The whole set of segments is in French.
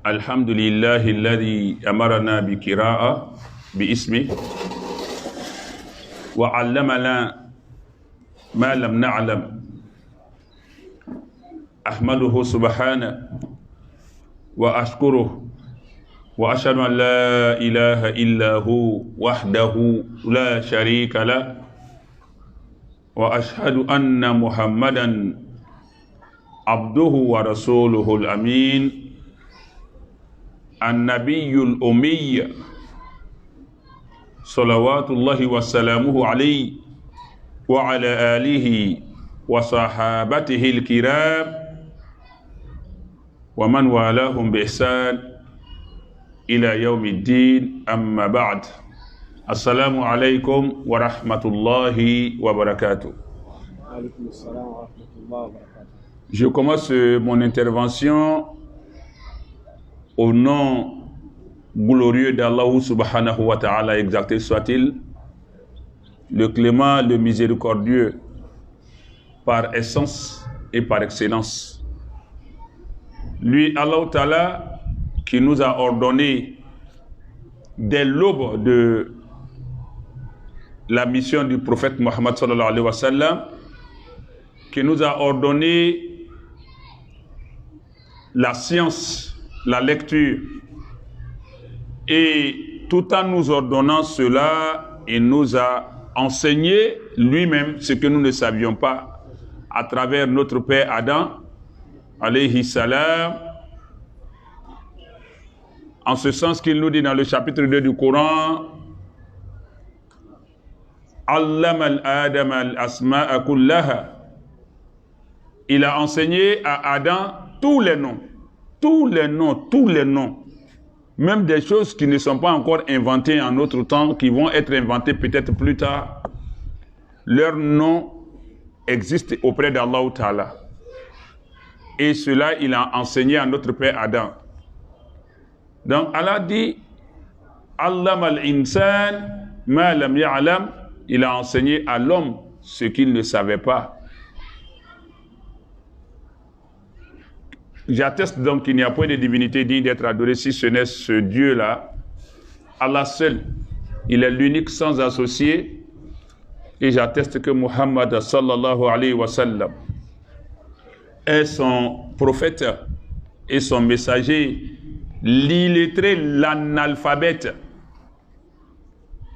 الحمد لله الذي أمرنا بقراءة باسمه وعلمنا ما لم نعلم أحمده سبحانه وأشكره وأشهد أن لا إله إلا هو وحده لا شريك له وأشهد أن محمدا عبده ورسوله الأمين النبي الأمي صلوات الله وسلامه عليه وعلى آله وصحابته الكرام ومن والاهم بإحسان إلى يوم الدين أما بعد السلام عليكم ورحمة الله وبركاته. Je commence mon intervention au nom glorieux d'Allah subhanahu wa ta'ala, exalté soit-il, le clément, le miséricordieux, par essence et par excellence. Lui, Allah ta'ala, qui nous a ordonné dès l'aube de la mission du prophète Mohammed sallallahu alayhi wa sallam, qui nous a ordonné la science, la lecture, et tout en nous ordonnant cela, il nous a enseigné lui-même ce que nous ne savions pas à travers notre père Adam alayhi salam, en ce sens qu'il nous dit dans le chapitre 2 du Coran: Allama al-Adam al-asma'a kullaha. Il a enseigné à Adam tous les noms, même des choses qui ne sont pas encore inventées en notre temps, qui vont être inventées peut-être plus tard. Leur nom existe auprès d'Allah Ta'ala. Et cela, il a enseigné à notre père Adam. Donc Allah dit: Allama al-insan ma lam ya'lam. Il a enseigné à l'homme ce qu'il ne savait pas. J'atteste donc qu'il n'y a point de divinité digne d'être adorée si ce n'est ce Dieu-là, Allah seul. Il est l'unique sans associé. Et j'atteste que Muhammad sallallahu alayhi wa sallam est son prophète et son messager, l'illettré, l'analphabète,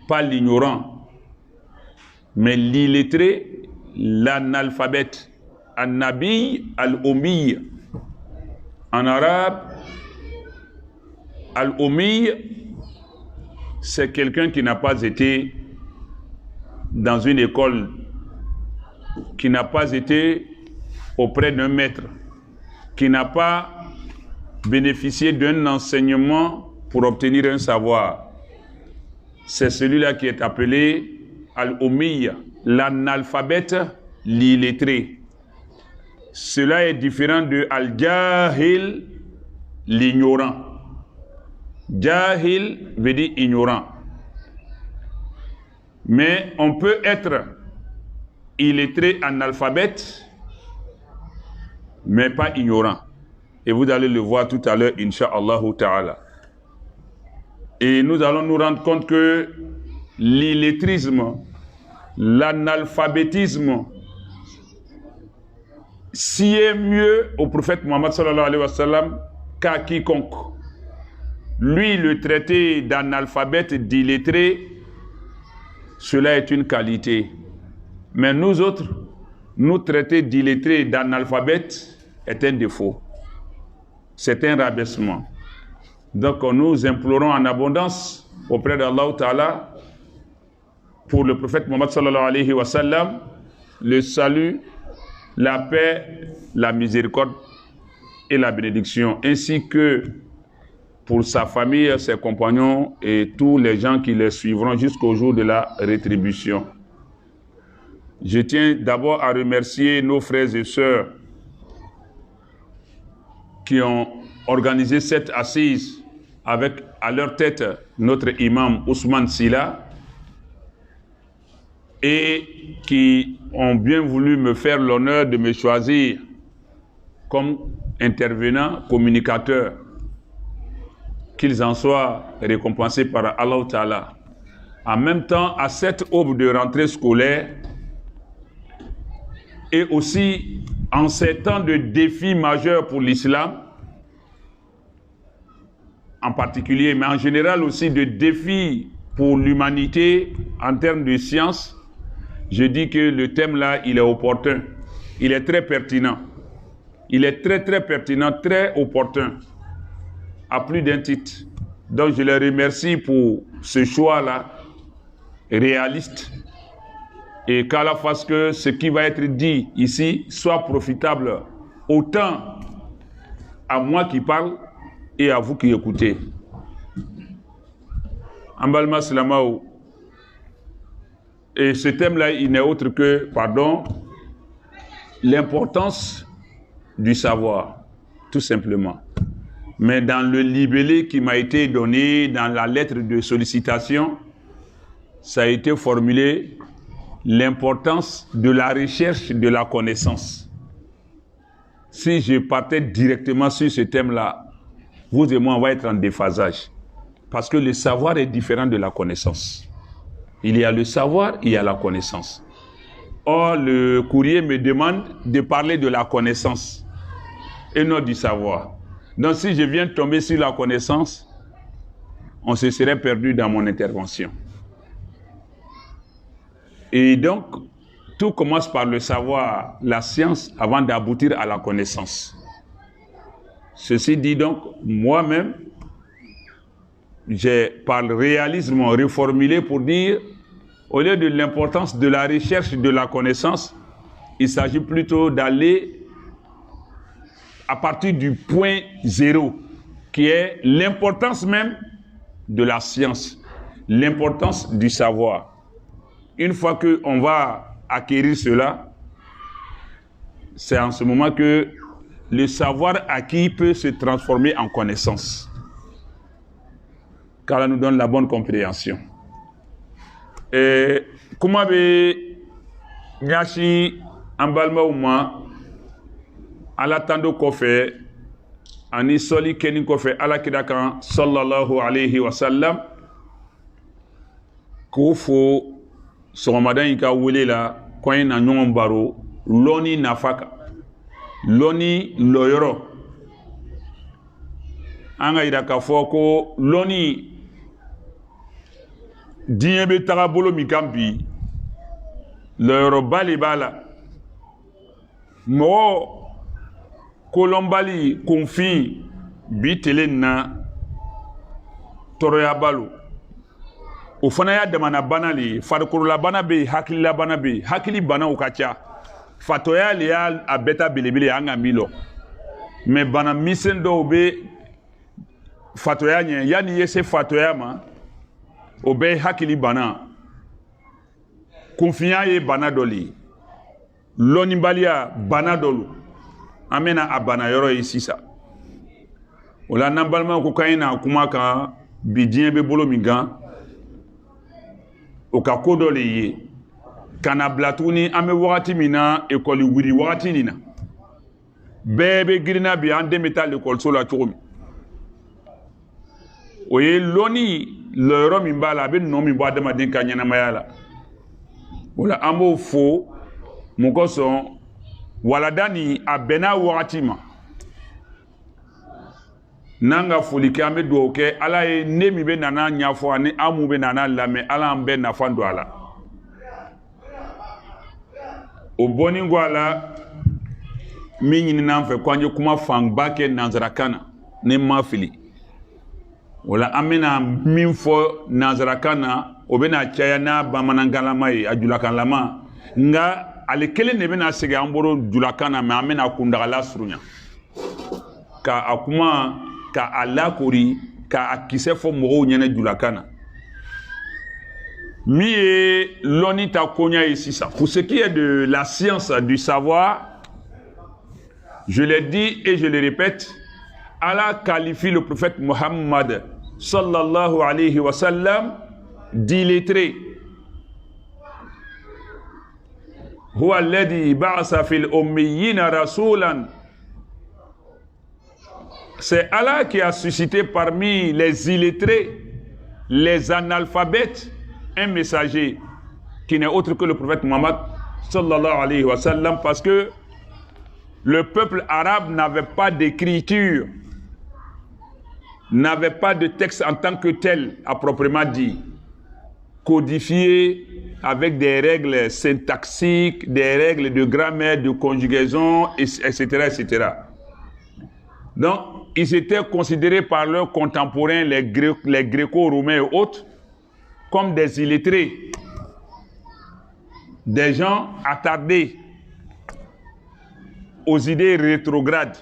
pas l'ignorant, mais l'illettré, l'analphabète, an-nabi al-ummi. En arabe, al-ummi, c'est quelqu'un qui n'a pas été dans une école, qui n'a pas été auprès d'un maître, qui n'a pas bénéficié d'un enseignement pour obtenir un savoir. C'est celui-là qui est appelé al-ummi, l'analphabète, l'illettré. Cela est différent de al-jahil, l'ignorant. Jahil veut dire ignorant. Mais on peut être illettré, analphabète, mais pas ignorant. Et vous allez le voir tout à l'heure, incha'Allah ta'ala. Et nous allons nous rendre compte que l'illettrisme, l'analphabétisme, s'y est mieux au prophète Muhammad sallallahu alayhi wa sallam qu'à quiconque. Lui, le traité d'analphabète, d'illettré, cela est une qualité. Mais nous autres, nous traiter d'illettré, d'analphabète est un défaut. C'est un rabaissement. Donc nous implorons en abondance auprès d'Allah Ta'ala pour le prophète Muhammad sallallahu alayhi wa sallam le salut, la paix, la miséricorde et la bénédiction, ainsi que pour sa famille, ses compagnons et tous les gens qui les suivront jusqu'au jour de la rétribution. Je tiens d'abord à remercier nos frères et sœurs qui ont organisé cette assise avec à leur tête notre imam Ousmane Silla, et qui ont bien voulu me faire l'honneur de me choisir comme intervenant, communicateur. qu'ils en soient récompensés par Allah Ta'ala. En même temps, à cette aube de rentrée scolaire, et aussi en ces temps de défis majeurs pour l'islam, en particulier, mais en général aussi de défis pour l'humanité en termes de science, je dis que le thème là, il est opportun, il est très pertinent. Il est très très pertinent, très opportun, à plus d'un titre. Donc je les remercie pour ce choix-là, réaliste, et qu'Allah fasse que ce qui va être dit ici soit profitable autant à moi qui parle et à vous qui écoutez. Ambalma Slamaou. Et ce thème-là, il n'est autre que, l'importance du savoir, tout simplement. Mais dans le libellé qui m'a été donné, dans la lettre de sollicitation, ça a été formulé l'importance de la recherche de la connaissance. Si je partais directement sur ce thème-là, vous et moi, on va être en déphasage. Parce que le savoir est différent de la connaissance. Il y a le savoir, il y a la connaissance. Or, le courrier me demande de parler de la connaissance et non du savoir. Donc, si je viens tomber sur la connaissance, on se serait perdu dans mon intervention. Et donc, tout commence par le savoir, la science, avant d'aboutir à la connaissance. Ceci dit donc, moi-même, j'ai par le réalisme reformulé pour dire, au lieu de l'importance de la recherche de la connaissance, il s'agit plutôt d'aller à partir du point zéro, qui est l'importance même de la science, l'importance du savoir. Une fois qu'on va acquérir cela, c'est en ce moment que le savoir acquis peut se transformer en connaissance. Car elle nous donne la bonne compréhension. Et comment be nyashi ambalma uma ala tando kofe ani soli keni kofe ala kidakan sallallahu alayhi wa sallam kofo somadan yi ka wele la koyin na ɲɔgɔn baro lɔni nafa kan lɔni lɔyɔrɔ an ka yira k'a fɔ ko lɔni diɲɛ bɛ taga bolo min kan bi lɔyɔrɔba de b'a la mɔgɔ kolɔnbali kunfin bi tele na tɔɔrɔya balo o fana y'a damana bana le ye farikololabana bana bɛ yen hakililabana bɛ yen hakili banaw ka ca fatɔya le y'a bɛɛ ta belebele an ka min lɔ mais bana misɛn dɔw bɛ fatɔya ɲɛ yanni i ye se fatɔya ma o bɛɛ ye hakili bana kunfinya ye bana dɔ le ye lɔnnibaliya bana dɔ lo an bɛna a bana yɔrɔ ye sisan o la n'an balimaw ko k'an ye na kuma kan bi diɲɛ bɛ bolo min kan o ka ko dɔ le ye ka na bila tuguni an bɛ wagati min na ekɔli wuli wagati nin na bɛɛ bɛ girinna bi an den bɛ taa ekɔliso la cogo min o ye lɔnni lɔyɔrɔ min b'a la a bɛ nɔ min bɔ adamaden ka ɲɛnamaya la o la an b'o fo mun kosɔn walada ni a bɛnna wagati ma n'an ka foli kɛ an bɛ dugawu kɛ ala ye ne min bɛ nana ɲɛfɔ ani an mun bɛ nana lamɛn ala an bɛɛ nafa don a la o bɔnin kɔ a la min ɲinina an fɛ ko an ye kuma fanba kɛ nanzarakan na ni n ma fili o la an bɛna min fɔ nanzarakan na o bɛna caya n'a bamanankanlama ye a julakanlama nka ale kelen de bɛna segin an bolo julakan na mɛ an bɛna kundagala surunya ka a kuma ka a lakori ka a kisɛ fɔ mɔgɔw ɲɛna julakan na min ye lɔnni ta koɲa ye sisan pour ce qui est de la science du savoir je l'ai dit et je le répète Allah qualifie le prophète Muhammad sallallahu alayhi wa sallam d'illettré. Huwa alladhi ba'asa fil ummiyina rasulan. c'est Allah qui a suscité parmi les illettrés, les analphabètes, un messager qui n'est autre que le prophète Muhammad sallallahu alayhi wa sallam, parce que le peuple arabe n'avait pas d'écriture, n'avait pas de texte en tant que tel, à proprement dit, codifié avec des règles syntaxiques, des règles de grammaire, de conjugaison, etc., etc. Donc, ils étaient considérés par leurs contemporains, les Gréco-Romains et autres, comme des illettrés, des gens attardés aux idées rétrogrades.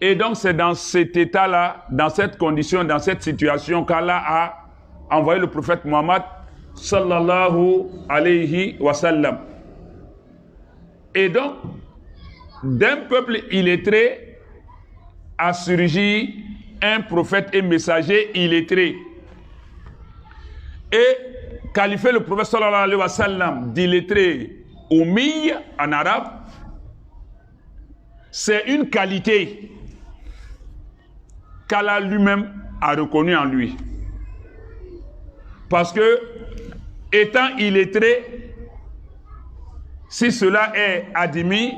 Et donc, c'est dans cet état-là, dans cette condition, dans cette situation qu'Allah a envoyé le prophète Muhammad sallallahu alayhi wa sallam. Et donc, d'un peuple illettré a surgi un prophète et messager illettré. Et qualifier le prophète sallallahu alayhi wa sallam d'illettré ummi en arabe, c'est une qualité qu'Allah lui-même a reconnue en lui. Parce que, étant illettré, si cela est admis,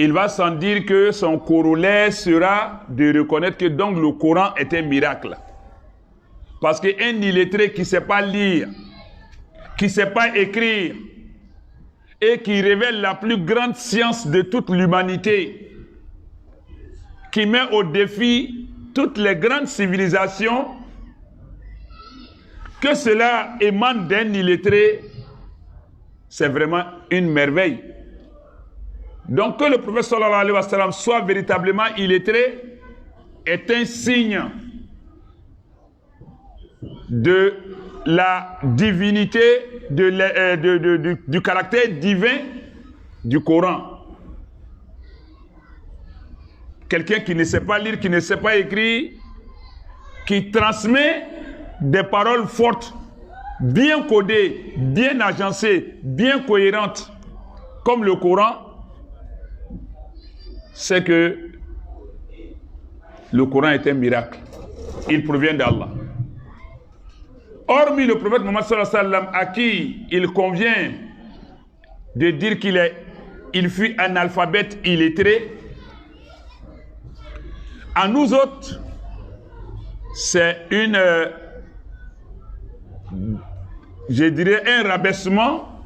il va sans dire que son corollaire sera de reconnaître que donc le Coran est un miracle. Parce qu'un illettré qui ne sait pas lire, qui ne sait pas écrire, et qui révèle la plus grande science de toute l'humanité, qui met au défi toutes les grandes civilisations, que cela émane d'un illettré, c'est vraiment une merveille. Donc que le prophète sallallahu alayhi wa sallam soit véritablement illettré est un signe de la divinité, du caractère divin du Coran. Quelqu'un qui ne sait pas lire, qui ne sait pas écrire, qui transmet des paroles fortes, bien codées, bien agencées, bien cohérentes, comme le Coran, c'est que le Coran est un miracle. Il provient d'Allah. Hormis le prophète Muhammad sallallahu alayhi wa sallam, à qui il convient de dire qu'il fut un alphabète illettré, à nous autres, c'est je dirais un rabaissement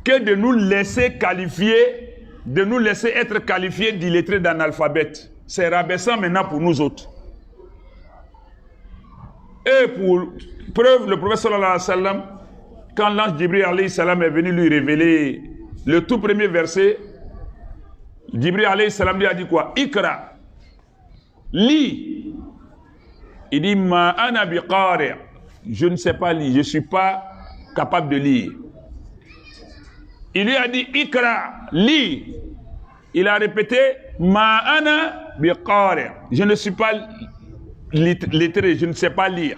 que de nous laisser qualifier, de nous laisser être qualifiés d'illettrés d'analphabètes. C'est rabaissant maintenant pour nous autres. Et pour preuve, le prophète sallallahu alayhi wa sallam, quand l'ange Jibril alayhi salam est venu lui révéler le tout premier verset, Jibril alayhi salam lui a dit quoi? Ikra, lis. Il dit ma ana biqari, je ne sais pas lire, je ne suis pas capable de lire. Il lui a dit Ikra, lis. Il a répété ma ana biqari, je ne suis pas lettré, je ne sais pas lire.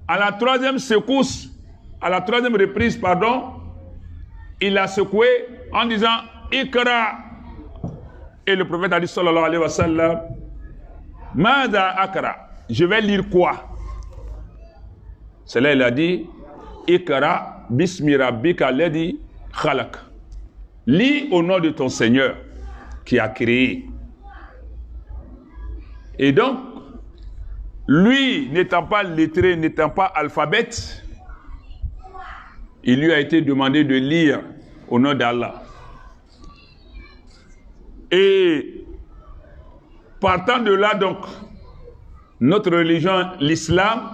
À la troisième secousse, à la troisième reprise, pardon, il a secoué en disant Ikra. Et le prophète a dit sallallahu alayhi wa sallam, Mada akra, je vais lire quoi? C'est là il a dit Ikra bismi rabbika alladhi khalaq. Lis au nom de ton Seigneur qui a créé. Et donc, lui, n'étant pas lettré, n'étant pas alphabète, il lui a été demandé de lire au nom d'Allah. Et partant de là, donc, notre religion, l'islam,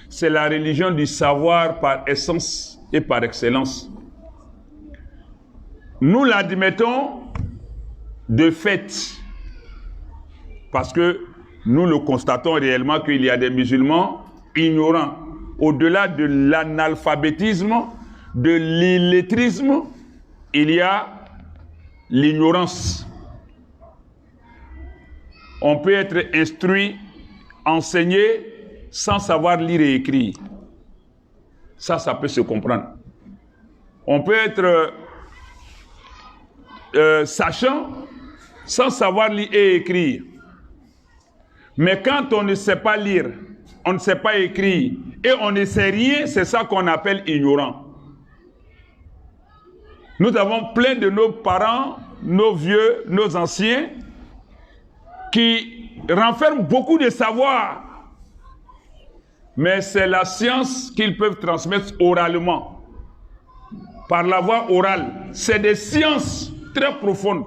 c'est la religion du savoir par essence et par excellence. Nous l'admettons de fait, parce que nous le constatons réellement qu'il y a des musulmans ignorants. Au-delà de l'analphabétisme, de l'illettrisme, il y a l'ignorance. On peut être instruit, enseigné, sans savoir lire et écrire. Ça peut se comprendre. On peut être sachant, sans savoir lire et écrire. Mais quand on ne sait pas lire, on ne sait pas écrire, et on ne sait rien, c'est ça qu'on appelle ignorant. Nous avons plein de nos parents, nos vieux, nos anciens, qui renferment beaucoup de savoir. Mais c'est la science qu'ils peuvent transmettre oralement, par la voie orale. C'est des sciences très profondes.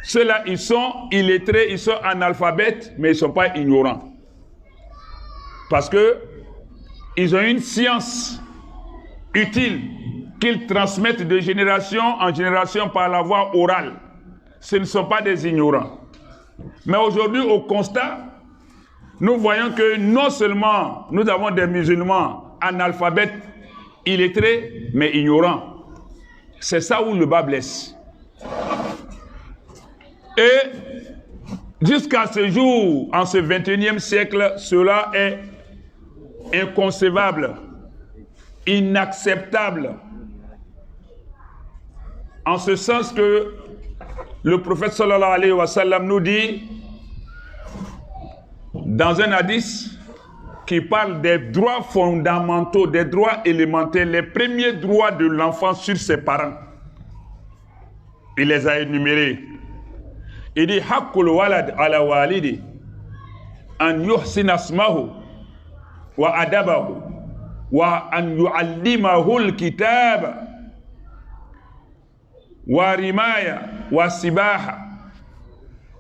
Ceux-là, ils sont illettrés, ils sont analphabètes, mais ils ne sont pas ignorants. Parce que ils ont une science utile qu'ils transmettent de génération en génération par la voie orale. Ce ne sont pas des ignorants. Mais aujourd'hui, au constat, nous voyons que non seulement nous avons des musulmans analphabètes, illettrés, mais ignorants. C'est ça où le bas blesse. Et jusqu'à ce jour, en ce 21e siècle, cela est inconcevable, inacceptable. En ce sens que le prophète sallallahu alayhi wa sallam nous dit, dans un hadith qui parle des droits fondamentaux, des droits élémentaires, les premiers droits de l'enfant sur ses parents. Il les a énumérés. Il dit haqqul walad ala walidi an yuhsina asmahu wa adabahu wa an yuallimahu alkitab wa rimaya wa sibaha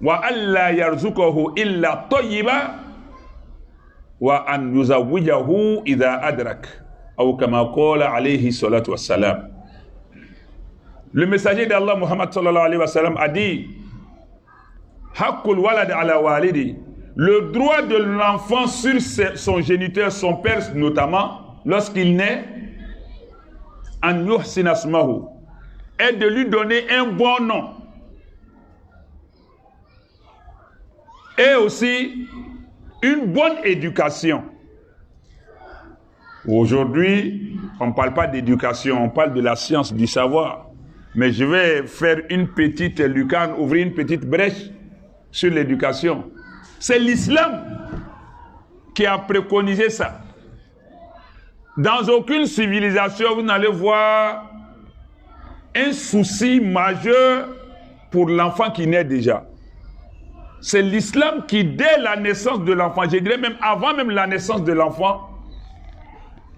wa alla yarzuqahu illa tayyiba wa an yuzawwijahu idha adrak ou kama qala alayhi salatu wassalam. Le messager d'Allah Muhammad sallallahu alayhi wa sallam a dit haqqul walad ala walidi, le droit de l'enfant sur son géniteur, son père notamment, lorsqu'il naît, an yuhsina asmahu, est de lui donner un bon nom. Et aussi une bonne éducation. Aujourd'hui, on ne parle pas d'éducation, on parle de la science du savoir. Mais je vais faire une petite lucarne, ouvrir une petite brèche sur l'éducation. C'est l'islam qui a préconisé ça. Dans aucune civilisation, vous n'allez voir un souci majeur pour l'enfant qui naît déjà. C'est l'islam qui, dès la naissance de l'enfant, je dirais même avant même la naissance de l'enfant,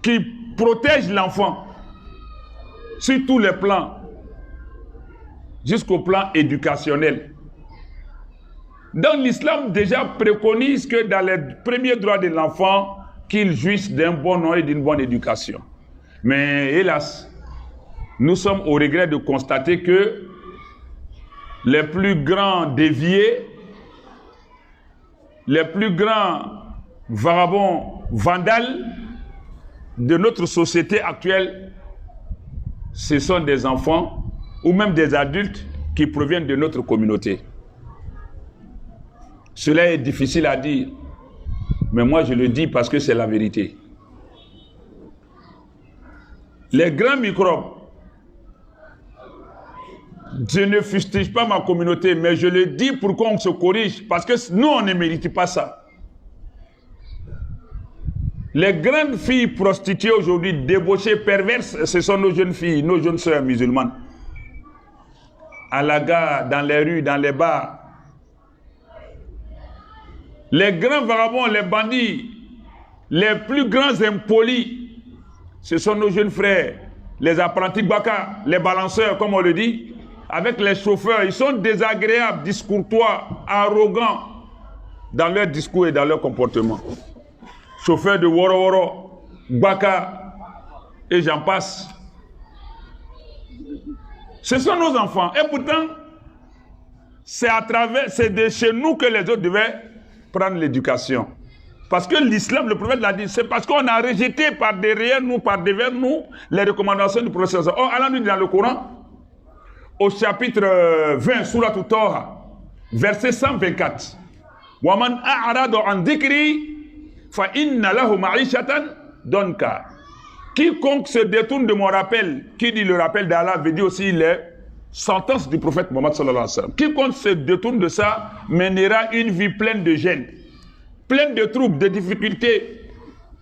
qui protège l'enfant sur tous les plans, jusqu'au plan éducationnel. Donc l'islam déjà préconise que dans les premiers droits de l'enfant, qu'il jouisse d'un bon nom et d'une bonne éducation. Mais hélas, nous sommes au regret de constater que les plus grands déviés, les plus grands vagabonds, vandales de notre société actuelle, ce sont des enfants ou même des adultes qui proviennent de notre communauté. Cela est difficile à dire, mais moi je le dis parce que c'est la vérité. Les grands microbes, je ne fustige pas ma communauté, mais je le dis pour qu'on se corrige, parce que nous on ne mérite pas ça. Les grandes filles prostituées aujourd'hui, débauchées, perverses, ce sont nos jeunes filles, nos jeunes sœurs musulmanes. À la gare, dans les rues, dans les bars. Les grands vagabonds, les bandits, les plus grands impolis, ce sont nos jeunes frères, les apprentis baka, les balanceurs, comme on le dit, avec les chauffeurs. Ils sont désagréables, discourtois, arrogants dans leur discours et dans leur comportement. Chauffeurs de Woro Woro, baka, et j'en passe. Ce sont nos enfants. Et pourtant, c'est de chez nous que les autres devaient prendre l'éducation. Parce que l'islam, le prophète l'a dit, c'est parce qu'on a rejeté par derrière nous, par devers nous, les recommandations du prophète. Or, Allah nous dit dans le Coran, au chapitre 20, Surat At-Taha, verset 124, وَمَنْ أَعْرَضَ عَنْ ذِكْرِي فَإِنَّ لَهُ مَعِيشَةً ضَنْكًا. Quiconque se détourne de mon rappel, qui dit le rappel d'Allah veut dire aussi Sentence du prophète Mohammed sallallahu alayhi wa sallam. Quiconque se détourne de ça mènera une vie pleine de gêne, pleine de troubles, de difficultés,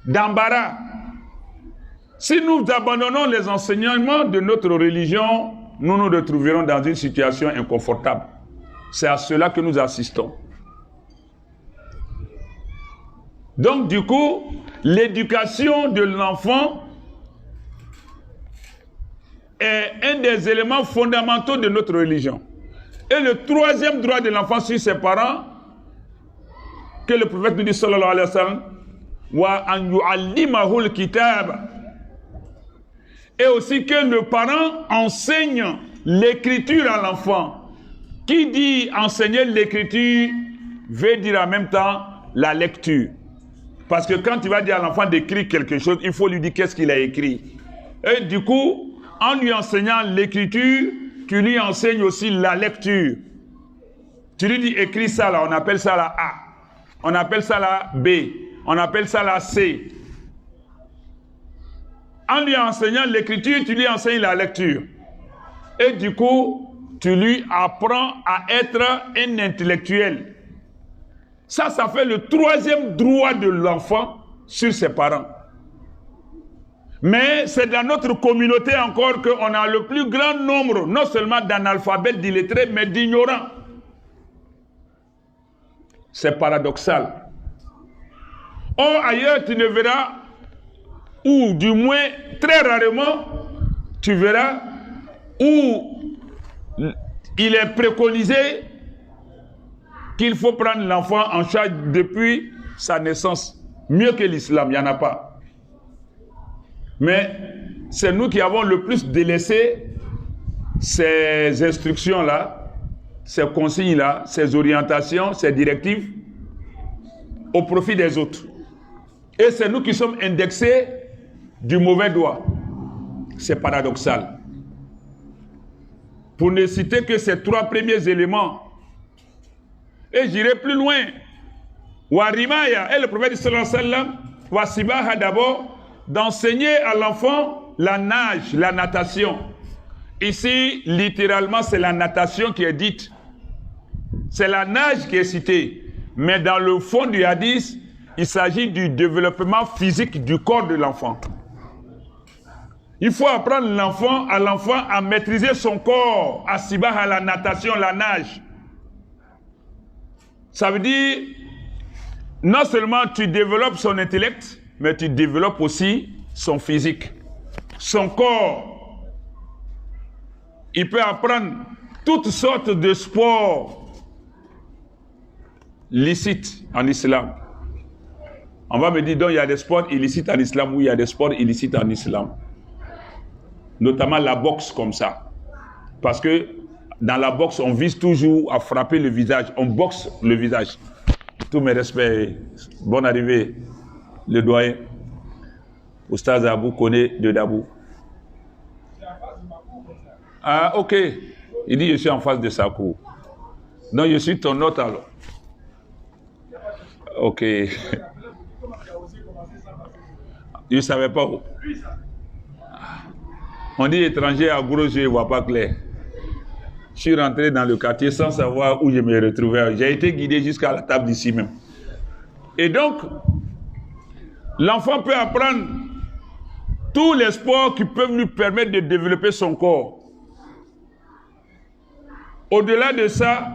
d'embarras. Si nous abandonnons les enseignements de notre religion, nous nous retrouverons dans une situation inconfortable. C'est à cela que nous assistons. Donc du coup, l'éducation de l'enfant est un des éléments fondamentaux de notre religion. Et le troisième droit de l'enfant sur ses parents, que le prophète nous dit sallallahu alayhi wa sallam, wa an yu'allimahu al-kitab, et aussi que le parent enseigne l'écriture à l'enfant. Qui dit enseigner l'écriture veut dire en même temps la lecture. Parce que quand tu vas dire à l'enfant d'écrire quelque chose, il faut lui dire qu'est-ce qu'il a écrit. Et du coup, en lui enseignant l'écriture, tu lui enseignes aussi la lecture. Tu lui dis écris ça là, on appelle ça la A. On appelle ça la B. On appelle ça la C. En lui enseignant l'écriture, tu lui enseignes la lecture. Et du coup, tu lui apprends à être un intellectuel. Ça fait le troisième droit de l'enfant sur ses parents. Mais c'est dans notre communauté encore qu'on a le plus grand nombre, non seulement d'analphabètes, d'illettrés, mais d'ignorants. C'est paradoxal. Or, ailleurs, tu ne verras, ou du moins, très rarement, tu verras où il est préconisé qu'il faut prendre l'enfant en charge depuis sa naissance. Mieux que l'islam, il n'y en a pas. Mais c'est nous qui avons le plus délaissé ces instructions-là, ces consignes-là, ces orientations, ces directives au profit des autres. Et c'est nous qui sommes indexés du mauvais doigt. C'est paradoxal. Pour ne citer que ces trois premiers éléments, et j'irai plus loin. Warimaya, et le prophète sallallahu alayhi wa sallam, Wasibaha d'abord, d'enseigner à l'enfant la nage, la natation. Ici, littéralement, c'est la natation qui est dite. C'est la nage qui est citée. Mais dans le fond du hadith, il s'agit du développement physique du corps de l'enfant. Il faut apprendre à l'enfant à maîtriser son corps, à sibaha, la natation, la nage. Ça veut dire, non seulement tu développes son intellect, mais tu développes aussi son physique, son corps. Il peut apprendre toutes sortes de sports licites en islam. On va me dire, donc il y a des sports illicites en islam, oui, il y a des sports illicites en islam. Notamment la boxe comme ça. Parce que dans la boxe, on vise toujours à frapper le visage. On boxe le visage. Tous mes respects. Bonne arrivée, le doyen. Oustaz Abou connaît de Dabou. Ah, ok. Il dit, je suis en face de sa cour. Donc, je suis ton hôte alors. Ok. Je ne savais pas où. On dit étranger à gros yeux, je ne vois pas clair. Je suis rentré dans le quartier sans savoir où je me retrouvais. J'ai été guidé jusqu'à la table d'ici même. Et donc, l'enfant peut apprendre tous les sports qui peuvent lui permettre de développer son corps. Au-delà de ça,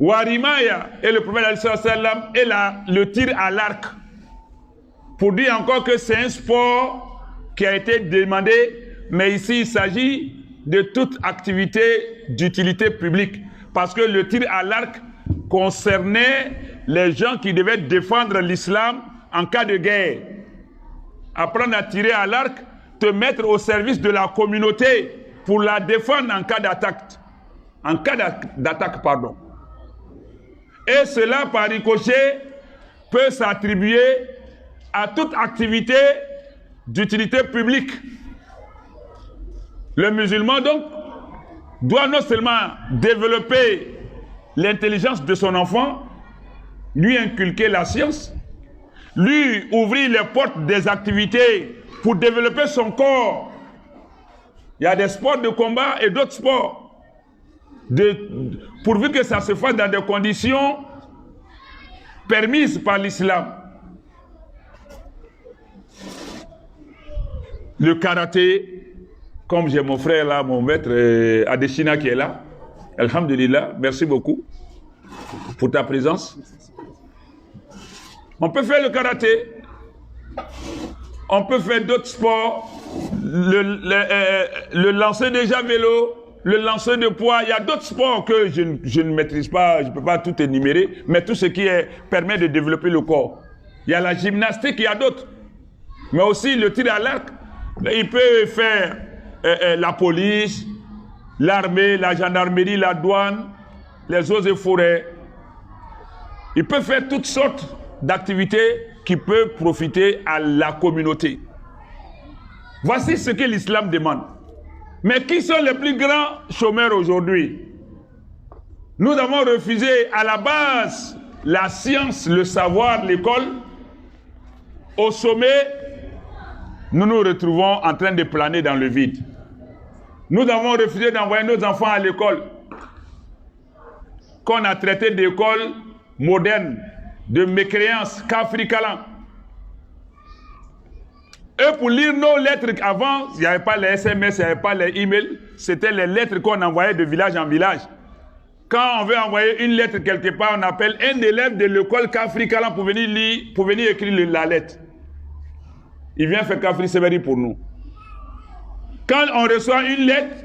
Warimaya et le prophète sallam et le tir à l'arc. Pour dire encore que c'est un sport qui a été demandé, mais ici il s'agit de toute activité d'utilité publique. Parce que le tir à l'arc concernait les gens qui devaient défendre l'islam en cas de guerre. Apprendre à tirer à l'arc, te mettre au service de la communauté pour la défendre en cas d'attaque. En cas d'attaque, pardon. Et cela, par ricochet, peut s'attribuer à toute activité d'utilité publique. Le musulman, donc, doit non seulement développer l'intelligence de son enfant, lui inculquer la science, lui ouvrir les portes des activités pour développer son corps. Il y a des sports de combat et d'autres sports. pourvu que ça se fasse dans des conditions permises par l'islam. Le karaté, comme j'ai mon frère là, mon maître Adeshina qui est là, alhamdulillah, merci beaucoup pour ta présence. On peut faire le karaté, on peut faire d'autres sports, le lancer de javelot, le lancer de poids. Il y a d'autres sports que je ne maîtrise pas, je ne peux pas tout énumérer, mais tout ce qui permet de développer le corps. Il y a la gymnastique, il y a d'autres. Mais aussi le tir à l'arc. Il peut faire la police, l'armée, la gendarmerie, la douane, les eaux et forêts. Il peut faire toutes sortes d'activités qui peuvent profiter à la communauté. Voici ce que l'islam demande. Mais qui sont les plus grands chômeurs aujourd'hui? Nous avons refusé à la base la science, le savoir, l'école. Au sommet, nous nous retrouvons en train de planer dans le vide. Nous avons refusé d'envoyer nos enfants à l'école, qu'on a traité d'école moderne, de mécréance, qu'africalan. Eux, pour lire nos lettres, avant, il n'y avait pas les SMS, il n'y avait pas les emails, c'était les lettres qu'on envoyait de village en village. Quand on veut envoyer une lettre quelque part, on appelle un élève de l'école qu'africalan pour venir lire, pour venir écrire la lettre. Il vient faire Kafri Severi pour nous. Quand on reçoit une lettre,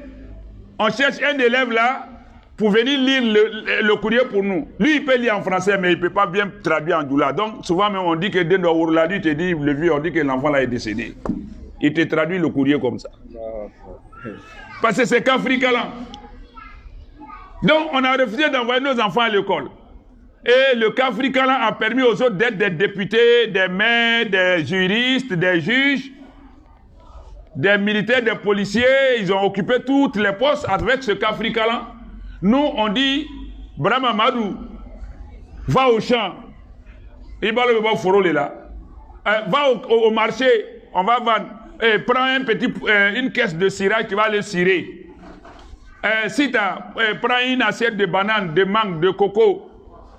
on cherche un élève là pour venir lire le courrier pour nous. Lui, il peut lire en français, mais il ne peut pas bien traduire en doula. Donc, souvent même, on dit que Dendo Ourla, lui, te dit, le vieux, on dit que l'enfant là est décédé. Il te traduit le courrier comme ça. Parce que c'est qu'Africalan. Donc, on a refusé d'envoyer nos enfants à l'école. Et le qu'Africalan a permis aux autres d'être des députés, des maires, des juristes, des juges, des militaires, des policiers. Ils ont occupé toutes les postes avec ce qu'Africalan. Nous, on dit, Brahma Madou, va au champ. Il va le foro là. Va au marché, on va vendre. Prends une caisse de sirah, tu vas le cirer. Si tu prends une assiette de bananes, de mangue, de coco,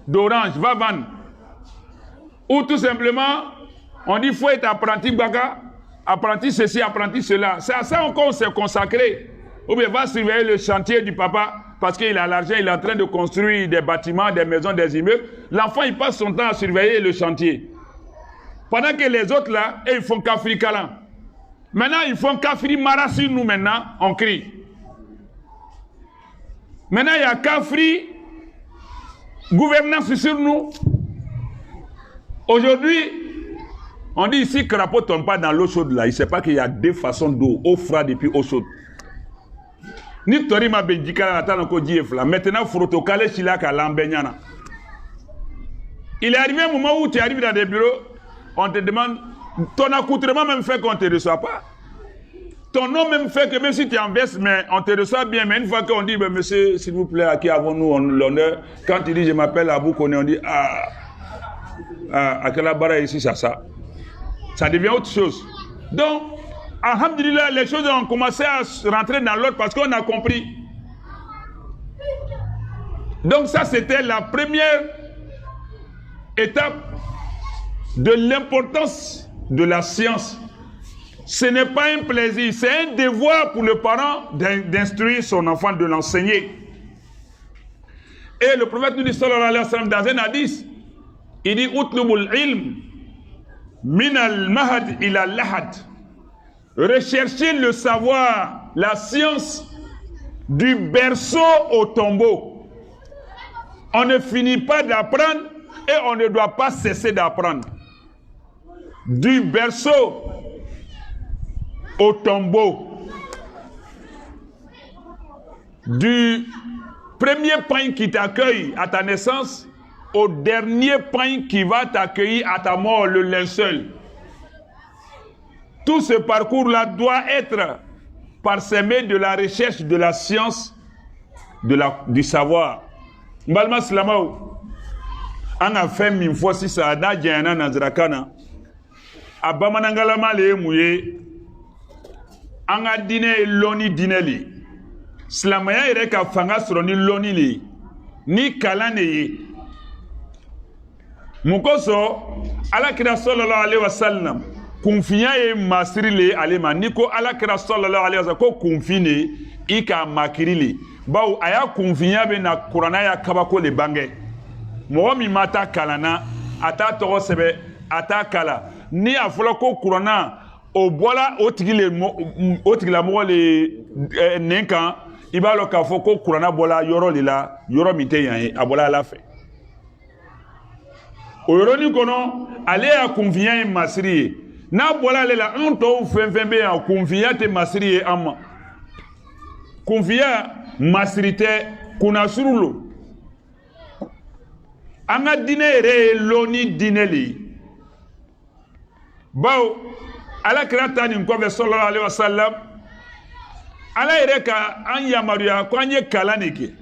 d'orange, va vendre. Ou tout simplement, on dit, il faut être apprenti baga, apprenti ceci, apprenti cela. C'est à ça qu'on s'est consacré. Ou bien va surveiller le chantier du papa, parce qu'il a l'argent, il est en train de construire des bâtiments, des maisons, des immeubles. L'enfant, il passe son temps à surveiller le chantier. Pendant que les autres là, ils font Kafri Kalan. Maintenant, ils font Kafri Marassi, nous maintenant, on crie. Maintenant, il y a Kafri gouvernance sur nous. Aujourd'hui, on dit ici, crapaud ne tombe pas dans l'eau chaude là. Il ne sait pas qu'il y a deux façons d'eau, eau froide et puis eau chaude. Ni tori ma benjika na tano ko diefla. Maintenant, frotokale chilaka lambenyana. Il est arrivé un moment où tu arrives dans des bureaux, on te demande, ton accoutrement même fait qu'on ne te reçoit pas. Ton nom même fait que même si tu es en veste, mais on te reçoit bien. Mais une fois qu'on dit, monsieur, s'il vous plaît, à qui avons-nous l'honneur? Quand tu dis, je m'appelle Abou Kone, on dit, à quelle barre ici, ça. Ça devient autre chose. Donc, alhamdulillah, les choses ont commencé à rentrer dans l'ordre parce qu'on a compris. Donc ça, c'était la première étape de l'importance de la science. Ce n'est pas un plaisir, c'est un devoir pour le parent d'instruire son enfant, de l'enseigner. Et le prophète nous dit, sallallahu alayhi wa sallam, dans un hadith, il dit, utlubul ilm min al-mahad ila al-lahad. Recherchez le savoir, la science, du berceau au tombeau. On ne finit pas d'apprendre et on ne doit pas cesser d'apprendre. Du berceau au tombeau. Du premier pain qui t'accueille à ta naissance au dernier pain qui va t'accueillir à ta mort, le linceul. Tout ce parcours-là doit être parsemé de la recherche de la science, du savoir. Mbalma Slamao, on a fait une fois si ça a d'adjana nazrakana. Abamanangalama le mouye, on a dîné l'oni dîneli. silamaya yɛrɛ ka fanga sɔrɔ ni lɔnni le ye ni kalan de ye mun kosɔn alakira sallallahu alaihi wasallam kunfiya ye masiri le ale ma ni ko alakira sallallahu alaihi wasallam ko kunfin de i ka makiri le bawo a y'a kunfiya bɛ na kuranna ya kabako le bange mɔgɔ min ma taa kalan na a t'a tɔgɔ sɛbɛ a t'a kala ni a fɔra ko kuranna o bɔra o tigilamɔgɔ le nin kan i b'a lɔn k'a fɔ ko kuranna bɔra yɔrɔ de la yɔrɔ min tɛ yan ye a bɔra ala fɛ o yɔrɔnin kɔnɔ ale y'a kunfiya ye masiri ye n'a bɔra ale la an tɔw fɛn fɛn bɛ yan kunfiya tɛ masiri ye an ma kunfiya masiri tɛ kunnasuru lo an ka diinɛ yɛrɛ ye lɔnni diinɛ le ye bawo alakira ta nin kɔfɛ sallallahu alaihi wasallam ala yɛrɛ ka an yamaruya ko an ye kalan de kɛ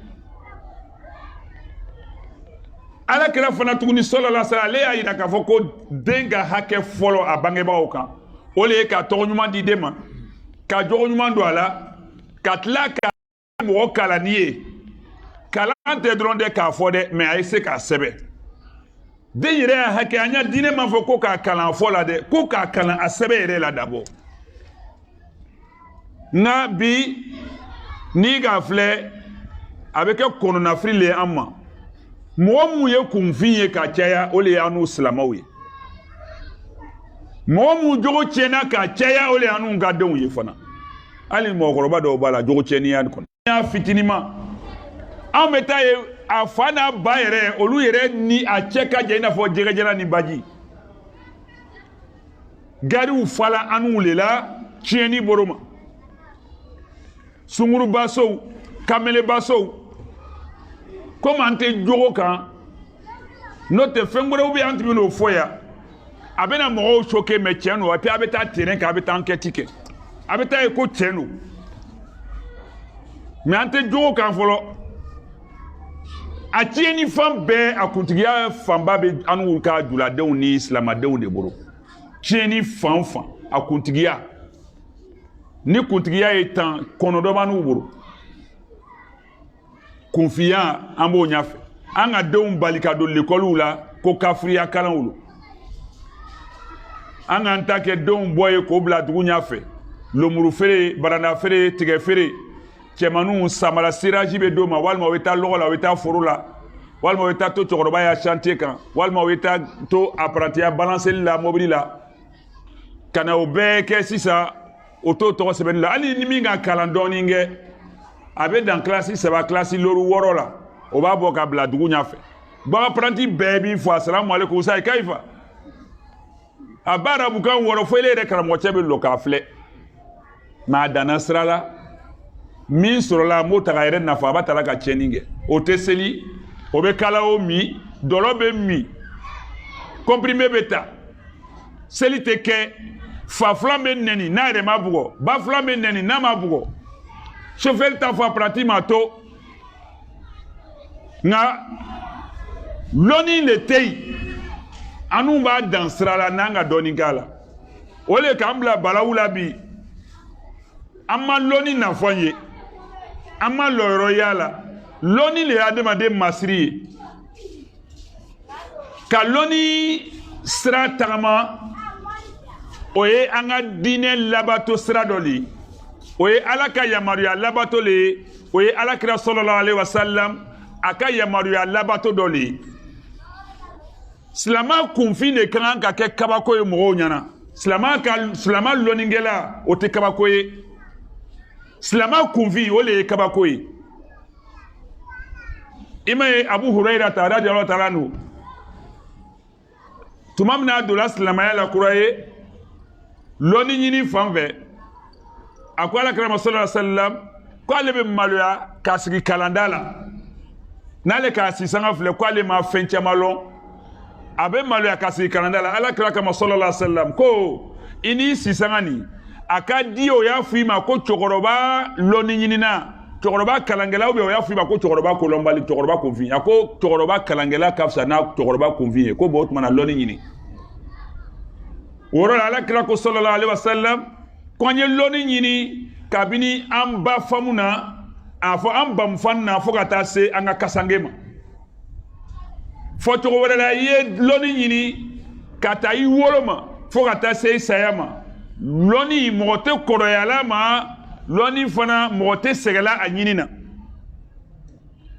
alakira fana tuguni sallallahu alaihi wasallam ale y'a yira k'a fɔ ko den ka hakɛ fɔlɔ a bangebaaw kan o le ye ka tɔgɔ ɲuman di den ma ka jogo ɲuman don a la ka tila ka mɔgɔ kalanni ye kalan tɛ dɔrɔn dɛ k'a fɔ dɛ mais a ye se k'a sɛbɛn den yɛrɛ y'a hakɛ an ya diinɛ ma fɔ ko k'a kalan fɔ la dɛ ko k'a kalan a sɛbɛn yɛrɛ la d'abord nka bi n'i k'a filɛ a bɛ kɛ kɔnɔnafili le an ma mɔgɔ mun ye kunfin ye ka caya o le y'an n'u silamɛw ye mɔgɔ mun jogo tiɲɛna ka caya o le y'an n'u ka denw ye fana hali mɔgɔkɔrɔba dɔw b'a la jogo tiɲɛniya kɔnɔ y'a fitinin ma an bɛ taa ye a fa n'a ba yɛrɛ olu yɛrɛ ni a cɛ ka jan i n'a fɔ jɛgɛjɛla ni baji gariw fala an n'u le la tiɲɛni bolo ma sungurubasow kamelebasow komi an tɛ jogo kan n'o tɛ fɛn wɛrɛw bɛ an tun bɛ n'o fɔ yan a bɛna mɔgɔw choquer mais tiɲɛ don et puis a bɛ taa terrain kan a bɛ taa enquête kɛ a bɛ taa ye ko tiɲɛ don mais an tɛ jogo kan fɔlɔ a tiɲɛni fan bɛɛ a kuntigiya fanba bɛ an n'u ka duladenw ni silamadenw de bolo tiɲɛni fan fan a kuntigiya ni kuntigiya ye tan kɔnɔ dɔ b'an n'u bolo kunfiya an b'o ɲɛfɛ an ka denw bali ka don l'école la ko kafiriya kalanw lo an k'an ta kɛ denw bɔ ye k'o bila dugu ɲɛfɛ lomuru feere baranda feere tigɛ feere cɛmaninw samara siraji bɛ d'o ma walima u bɛ taa lɔgɔ la u bɛ taa foro la walima u bɛ taa to cɛkɔrɔba ya chantier kan walima u bɛ taa to apprentiya balanceli la mobili la ka na o bɛɛ kɛ sisan o t'o tɔgɔ sɛbɛnni la hali ni min ka kalan dɔɔnin kɛ a bɛ dan kilasi 3 kilasi 6 la o b'a bɔ ka bila dugu ɲɛfɛ bon apprenti bɛɛ b'i fɔ asalamu aleykum sa kayifa a b'a arabukan wɔɔrɔ fo ele yɛrɛ karamɔgɔcɛ bɛ lɔ k'a filɛ mais a danna sira la min sɔrɔla m'o ta ka yɛrɛ nafa a b'a ta ka tiɲɛni kɛ o tɛ seli o bɛ kala o min dɔlɔ bɛ min comprimé bɛ ta seli tɛ kɛ fa filan bɛ nɛni n'a yɛrɛ ma bugɔ ba filan bɛ nɛni n'a ma bugɔ chauffeur t'a fɔ apprenti ma to nka lɔnni le tɛ yen an n'u b'a dan sira la n'an ka dɔɔnin k'a la o le k'an bila balawu la bi an ma lɔnni nafa ye an ma lɔyɔrɔ y'a la lɔnni le ye adamaden masiri ye ka lɔnni sira tagama o ye an ka diinɛ labato sira dɔ le ye o ye ala ka yamaruya labato le ye o ye alakira sallallahu alaihi wasallam a ka yamaruya labato dɔ le ye silama kunfin de ka kan ka kɛ kabako ye mɔgɔw ɲɛna silama lɔnnikɛla o tɛ kabako ye silama kunfin o le ye kabako ye i ma ye abu hurayra ta radiyallahu ta'ala anhu tuma min na a donna silamaya la kura ye lɔnni ɲini fan fɛ a ko alakira sallallahu alaihi wasallam ko ale bɛ maloya k'a sigi kalanda la n'ale k'a si sanga filɛ ko ale ma fɛn caman lɔn a bɛ maloya k'a sigi kalanda la alakira kama sallallahu alaihi wasallam ko i n'i si sanga nin a ka di o y'a fɔ i ma ko cɛkɔrɔba lɔnni ɲinina cɛkɔrɔba kalankɛla ou bien o y'a fɔ i ma ko cɛkɔrɔba kolɔnbali cɛkɔrɔba kunfin a ko cɛkɔrɔba kalankɛla ka fisa n'a cɛkɔrɔba kunfin ye ko bon o tuma na lɔnni ɲini o yɔrɔ la alakira ko sallallahu alaihi wasallam ko an ye lɔnni ɲini kabini an ba famu na afo an bamfan na fo kata se anga kasangema fo to wala ye loni yini kata yi woloma fo kata se sayama loni mote koroyala ma loni fana mote segala anyinina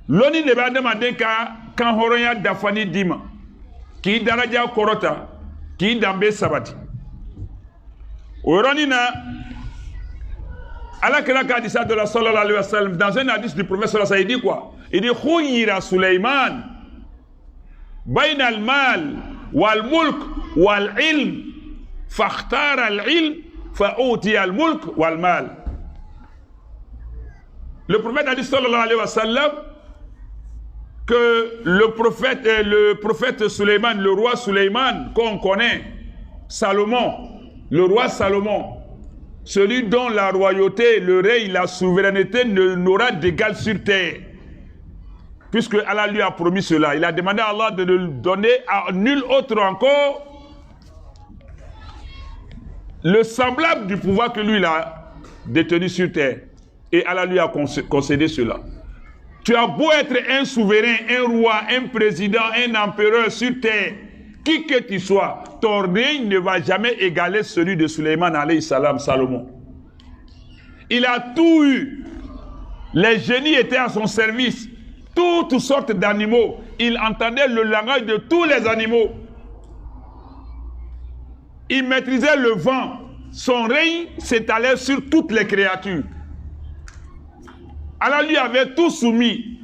loni le ba demander ka kan horonya dafani dima ki daraja korota ki dambe sabati oroni na Allah kira ka dit ça de la sallallahu alayhi wa sallam dans un hadith du prophète sallallahu alayhi wa sallam, il dit quoi? Il dit khuyira Sulaiman bayna al-mal wal mulk wal ilm fakhtara al-ilm fa'uti al-mulk wal mal. Le prophète a dit sallallahu alayhi wa sallam que le prophète Sulaiman, le roi Sulaiman qu'on connaît, Salomon, le roi Salomon, celui dont la royauté, le règne, la souveraineté n'aura d'égal sur terre. Puisque Allah lui a promis cela. Il a demandé à Allah de le donner à nul autre encore le semblable du pouvoir que lui il a détenu sur terre. Et Allah lui a concédé cela. Tu as beau être un souverain, un roi, un président, un empereur sur terre, qui que tu sois, ton règne ne va jamais égaler celui de Suleiman alayhi salam, Salomon. Il a tout eu. Les génies étaient à son service. Toutes sortes d'animaux. Il entendait le langage de tous les animaux. Il maîtrisait le vent. Son règne s'étalait sur toutes les créatures. Allah lui avait tout soumis.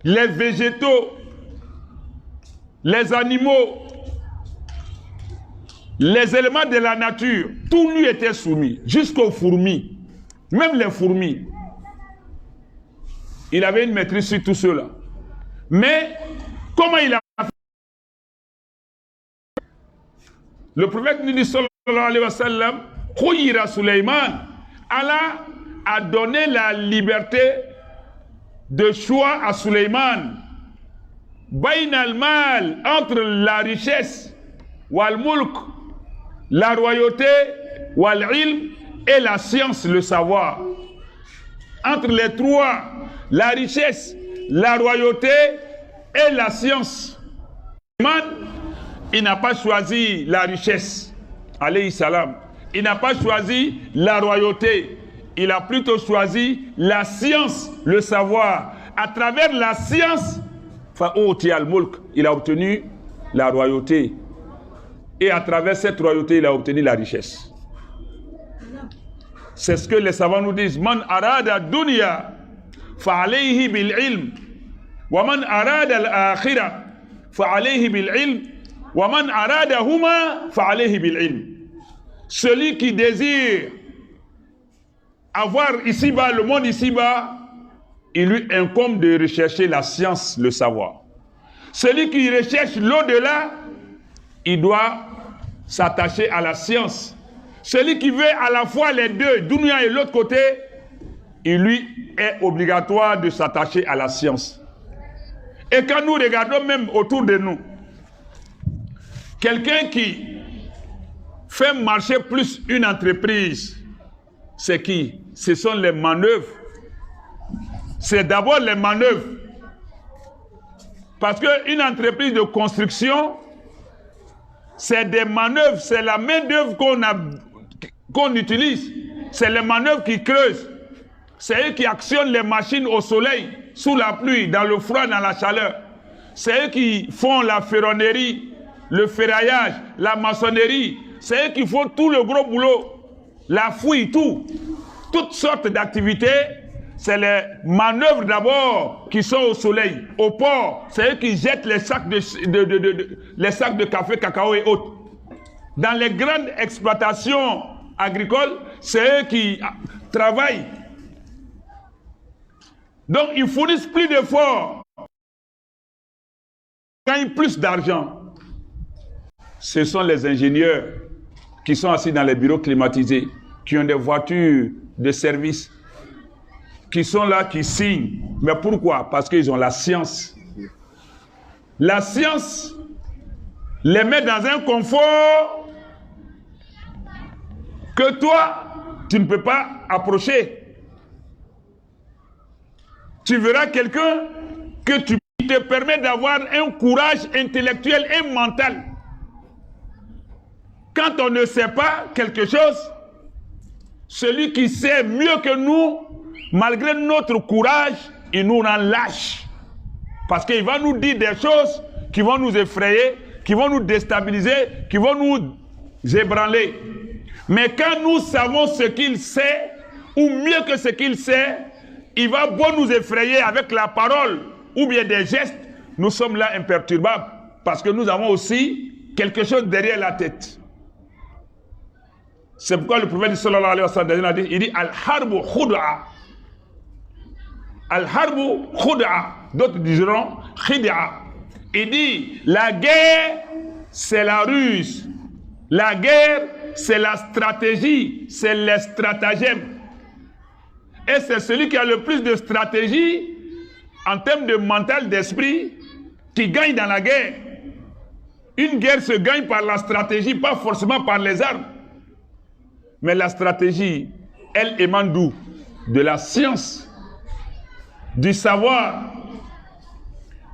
Les végétaux, les animaux, les éléments de la nature, tout lui était soumis, jusqu'aux fourmis, même les fourmis. Il avait une maîtrise sur tout cela. Mais, comment il a fait? Le prophète nous dit, sallallahu alayhi wa sallam, khuyira Sulaiman, Allah a donné la liberté de choix à Suleiman. Bayna al-mal, entre la richesse, wal mulk, la royauté, wal ilm, et la science, le savoir. Entre les trois, la richesse, la royauté et la science. Suleiman, il n'a pas choisi la richesse, alayhi salam. Il n'a pas choisi la royauté. Il a plutôt choisi la science, le savoir. À travers la science, il a obtenu la royauté. Et à travers cette royauté, il a obtenu la richesse. C'est ce que les savants nous disent. Man arada dunya fa alayhi bil ilm. Wa man arada al-akhirah fa alayhi bil ilm. Wa man arada huma fa alayhi bil ilm. Celui qui désire avoir ici-bas, le monde ici-bas, il lui incombe de rechercher la science, le savoir. Celui qui recherche l'au-delà, il doit s'attacher à la science. Celui qui veut à la fois les deux, dunya et l'autre côté, il lui est obligatoire de s'attacher à la science. Et quand nous regardons même autour de nous, quelqu'un qui fait marcher plus une entreprise, c'est qui? Ce sont les manœuvres. C'est d'abord les manœuvres. Parce qu'une entreprise de construction, c'est des manœuvres, c'est la main-d'œuvre qu'on utilise. C'est les manœuvres qui creusent. C'est eux qui actionnent les machines au soleil, sous la pluie, dans le froid, dans la chaleur. C'est eux qui font la ferronnerie, le ferraillage, la maçonnerie. C'est eux qui font tout le gros boulot. La fouille, tout. Toutes sortes d'activités, c'est les manœuvres d'abord qui sont au soleil. Au port, c'est eux qui jettent les sacs les sacs de café, cacao et autres. Dans les grandes exploitations agricoles, c'est eux qui travaillent. Donc, ils fournissent plus d'efforts, gagnent plus d'argent. Ce sont les ingénieurs qui sont assis dans les bureaux climatisés, qui ont des voitures de service, qui sont là, qui signent. Mais pourquoi? Parce qu'ils ont la science. La science les met dans un confort que toi, tu ne peux pas approcher. tu verras quelqu'un qui te permet d'avoir un courage intellectuel et mental. Quand on ne sait pas quelque chose, celui qui sait mieux que nous, malgré notre courage, il nous rend lâches. Parce qu'il va nous dire des choses qui vont nous effrayer, qui vont nous déstabiliser, qui vont nous ébranler. Mais quand nous savons ce qu'il sait, ou mieux que ce qu'il sait, il va beau nous effrayer avec la parole ou bien des gestes, nous sommes là imperturbables parce que nous avons aussi quelque chose derrière la tête. C'est pourquoi le prophète sallallahu alayhi wa sallam a dit, il dit al-harbu khud'a. Al-harbu khud'a. D'autres diront khid'a. Il dit la guerre c'est la ruse. La guerre c'est la stratégie, c'est le stratagème. Et c'est celui qui a le plus de stratégie en termes de mental, d'esprit, qui gagne dans la guerre. Une guerre se gagne par la stratégie, pas forcément par les armes. Mais la stratégie, elle émane d'où? De la science, du savoir.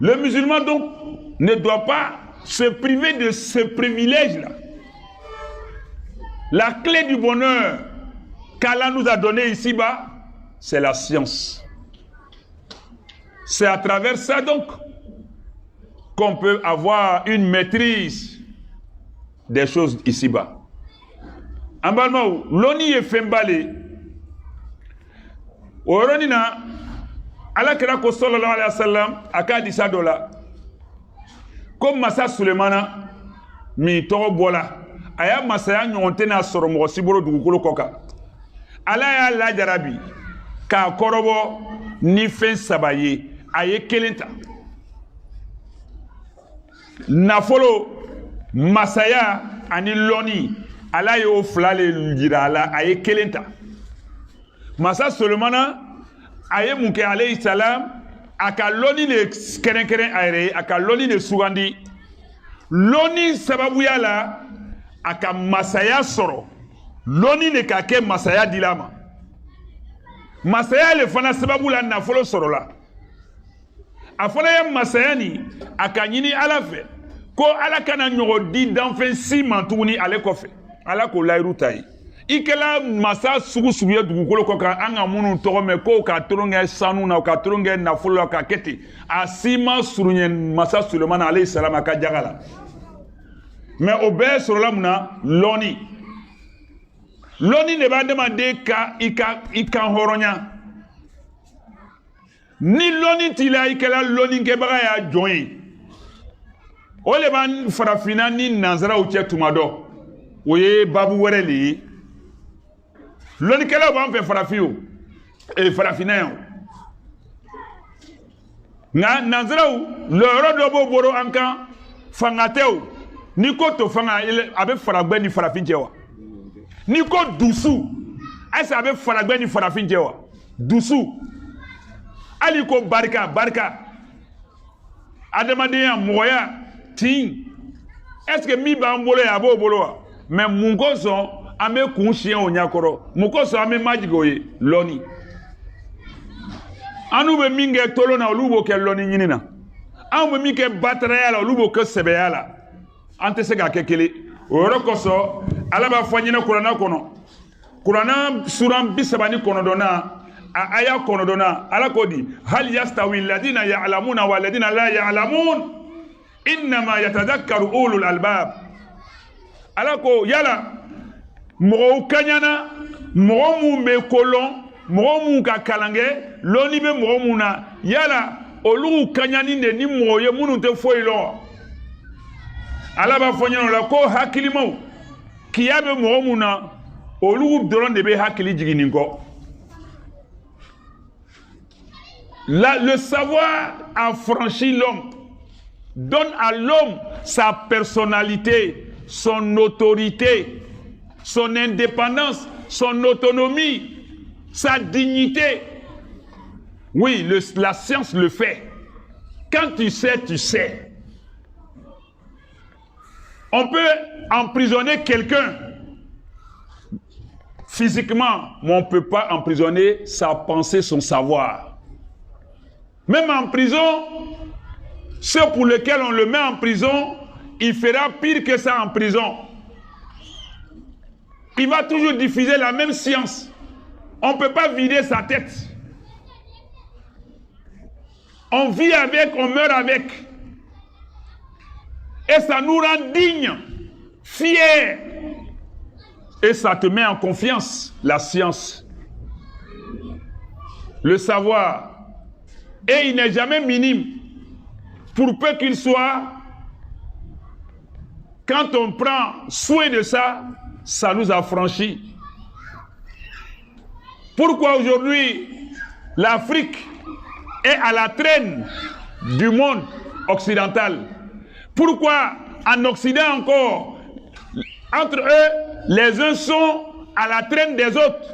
Le musulman donc ne doit pas se priver de ce privilège-là. La clé du bonheur qu'Allah nous a donné ici-bas, c'est la science. C'est à travers ça donc qu'on peut avoir une maîtrise des choses ici-bas. En balmao, l'oni est fembale. Oronina, ala kira ko sallallahu alayhi wa sallam, aka disa dola. Comme Massa Sulemana, mi toro bola. Aya masaya nyonte na soro mo siboro dugukolo koka. Ala ya la jarabi. Ka korobo ni fen sabaye aye kelenta nafolo masaya ani loni ala yo flale jira ala aye kelenta Massa Sulemana aye munke alayhi salam aka loni le keren keren ayre aka loni le sugandi loni sababu yala aka masaya soro loni ne ka ke masaya dilama masaya le fana sababu la nafolo sorola afana ya masaya ni akanyini ala fe ko ala kana nyogo di danfen si mantuni ale kofe ala ko lairu tai ikela masa sugu sugu dugukolo ko ka anga munu to me ko ka toronge sanu na ka toronge nafolo ka keti asima surunyen Massa Sulemana alayhi salam aka jagala mais obe sorola muna loni ne va demander ika horonya. Ni loni tila ikela loni ke baga ya join. Ole ban farafina ni nanzara uche tumado. Oye babu wereli. Loni kela ban fe farafio. E farafina yo. Na nanzara u le rodo bo boro anka fangateo. Ni ko to fanga abe faragbe ni farafinjewa. Ni ko dusu asa abe faragbe ni farafinjewa dusu ali ko barka adamadeya moya tin est-ce que mi ba mbolo ya bo bolo mais mungoso ame kunshie onyakoro mukoso ame majigoye loni anu be minge tolo na olubo ke loni nyinina anu be minge batara la olubo ke sebeyala ante se ga kekele orokoso alaba fanyina kurana kono kurana suram bisabani kono dona aya kono dona alakodi hal yastawi alladhina ya'lamuna wal ladina la ya'lamun inma yatadhakkaru ulul albab alako yala mo kanyana mo mu be kolon mo mu ka kalange loni be mo mu na yala olu kanyani ne ni mo ye munu te foilo alaba fanyina la ko hakilimo kiyabe moomuna olu doron de be hakili jigini ko le savoir affranchit l'homme, donne à l'homme sa personnalité, son autorité, son indépendance, son autonomie, sa dignité. Oui, la science le fait. Quand tu sais, tu sais. On peut emprisonner quelqu'un physiquement, mais on ne peut pas emprisonner sa pensée, son savoir. Même en prison, ceux pour lesquels on le met en prison, il fera pire que ça en prison. Il va toujours diffuser la même science. On ne peut pas vider sa tête. On vit avec, on meurt avec. Et ça nous rend dignes, fiers. Et ça te met en confiance, la science, le savoir. Et il n'est jamais minime. Pour peu qu'il soit, quand on prend soin de ça, ça nous affranchit. Pourquoi aujourd'hui l'Afrique est à la traîne du monde occidental? Pourquoi en Occident encore, entre eux, les uns sont à la traîne des autres?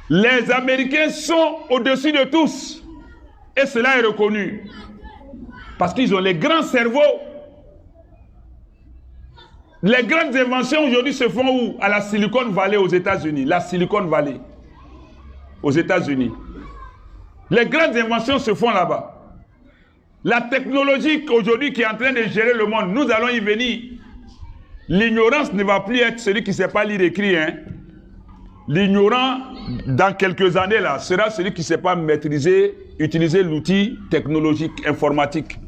Les Américains sont au-dessus de tous. Et cela est reconnu. Parce qu'ils ont les grands cerveaux. Les grandes inventions aujourd'hui se font où? À la Silicon Valley aux États-Unis. La Silicon Valley aux États-Unis. Les grandes inventions se font là-bas. La technologie aujourd'hui qui est en train de gérer le monde, nous allons y venir. L'ignorance ne va plus être celui qui ne sait pas lire et écrire. Hein. L'ignorant, dans quelques années, là, sera celui qui ne sait pas maîtriser, utiliser l'outil technologique, informatique.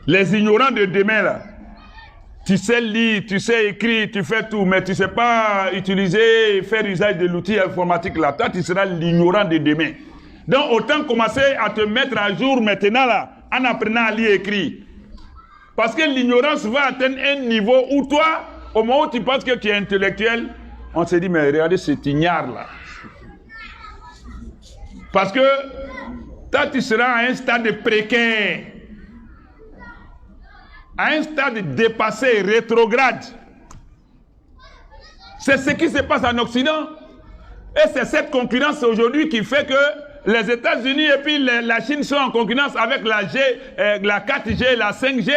Les ignorants de demain, là, tu sais lire, tu sais écrire, tu fais tout, mais tu ne sais pas utiliser, faire usage de l'outil informatique, là. Toi, tu seras l'ignorant de demain. Donc, autant commencer à te mettre à jour maintenant, là, en apprenant à lire et écrire. Parce que l'ignorance va atteindre un niveau où toi, au moment où tu penses que tu es intellectuel, on se dit, mais regardez cet ignare-là. Parce que toi, tu seras à un stade précaire, à un stade dépassé, rétrograde. C'est ce qui se passe en Occident. Et c'est cette concurrence aujourd'hui qui fait que les États-Unis et puis la Chine sont en concurrence avec la 4G, la 5G.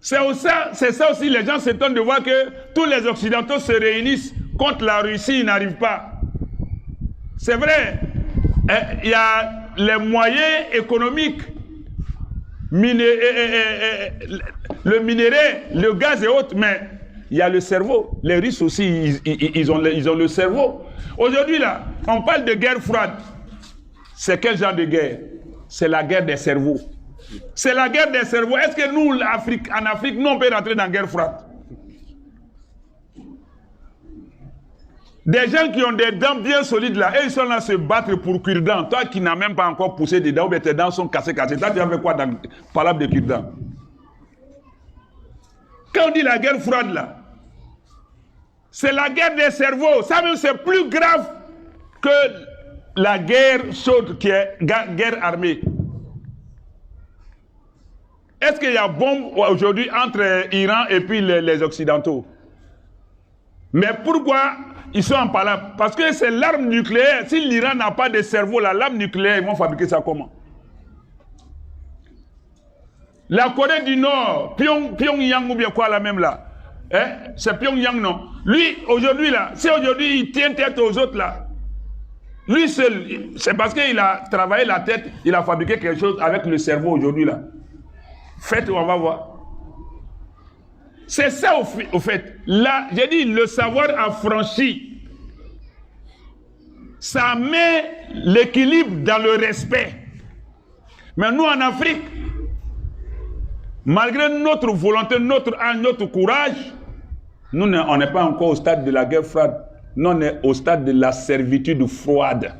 C'est ça aussi, les gens s'étonnent de voir que tous les Occidentaux se réunissent contre la Russie, ils n'arrivent pas. C'est vrai, il y a les moyens économiques, le minerai, le gaz et autres, mais il y a le cerveau. Les Russes aussi, ils ont le cerveau. Aujourd'hui, là, on parle de guerre froide. C'est quel genre de guerre? C'est la guerre des cerveaux. C'est la guerre des cerveaux. Est-ce que nous, en Afrique, nous, on peut rentrer dans la guerre froide? Des gens qui ont des dents bien solides là, et ils sont là à se battre pour cure-dents. Toi qui n'as même pas encore poussé des dents, ou bien tes dents sont cassées. Toi, tu as fait quoi dans parole de cure-dents? Quand on dit la guerre froide là, c'est la guerre des cerveaux. Ça même, c'est plus grave que la guerre chaude qui est guerre armée. Est-ce qu'il y a bombe aujourd'hui entre Iran et puis les Occidentaux? Mais pourquoi ils sont en palabre? Parce que c'est l'arme nucléaire. Si l'Iran n'a pas de cerveau, l'arme nucléaire, ils vont fabriquer ça comment? La Corée du Nord, Pyongyang ou bien quoi là même là, hein? C'est Pyongyang non. Lui aujourd'hui là, si aujourd'hui il tient tête aux autres là, lui seul, c'est parce qu'il a travaillé la tête, il a fabriqué quelque chose avec le cerveau aujourd'hui là. Faites, on va voir. C'est ça au fait. Là, j'ai dit, le savoir affranchi. Ça met l'équilibre dans le respect. Mais nous, en Afrique, malgré notre volonté, notre courage, nous, on n'est pas encore au stade de la guerre froide. Nous, on est au stade de la servitude froide.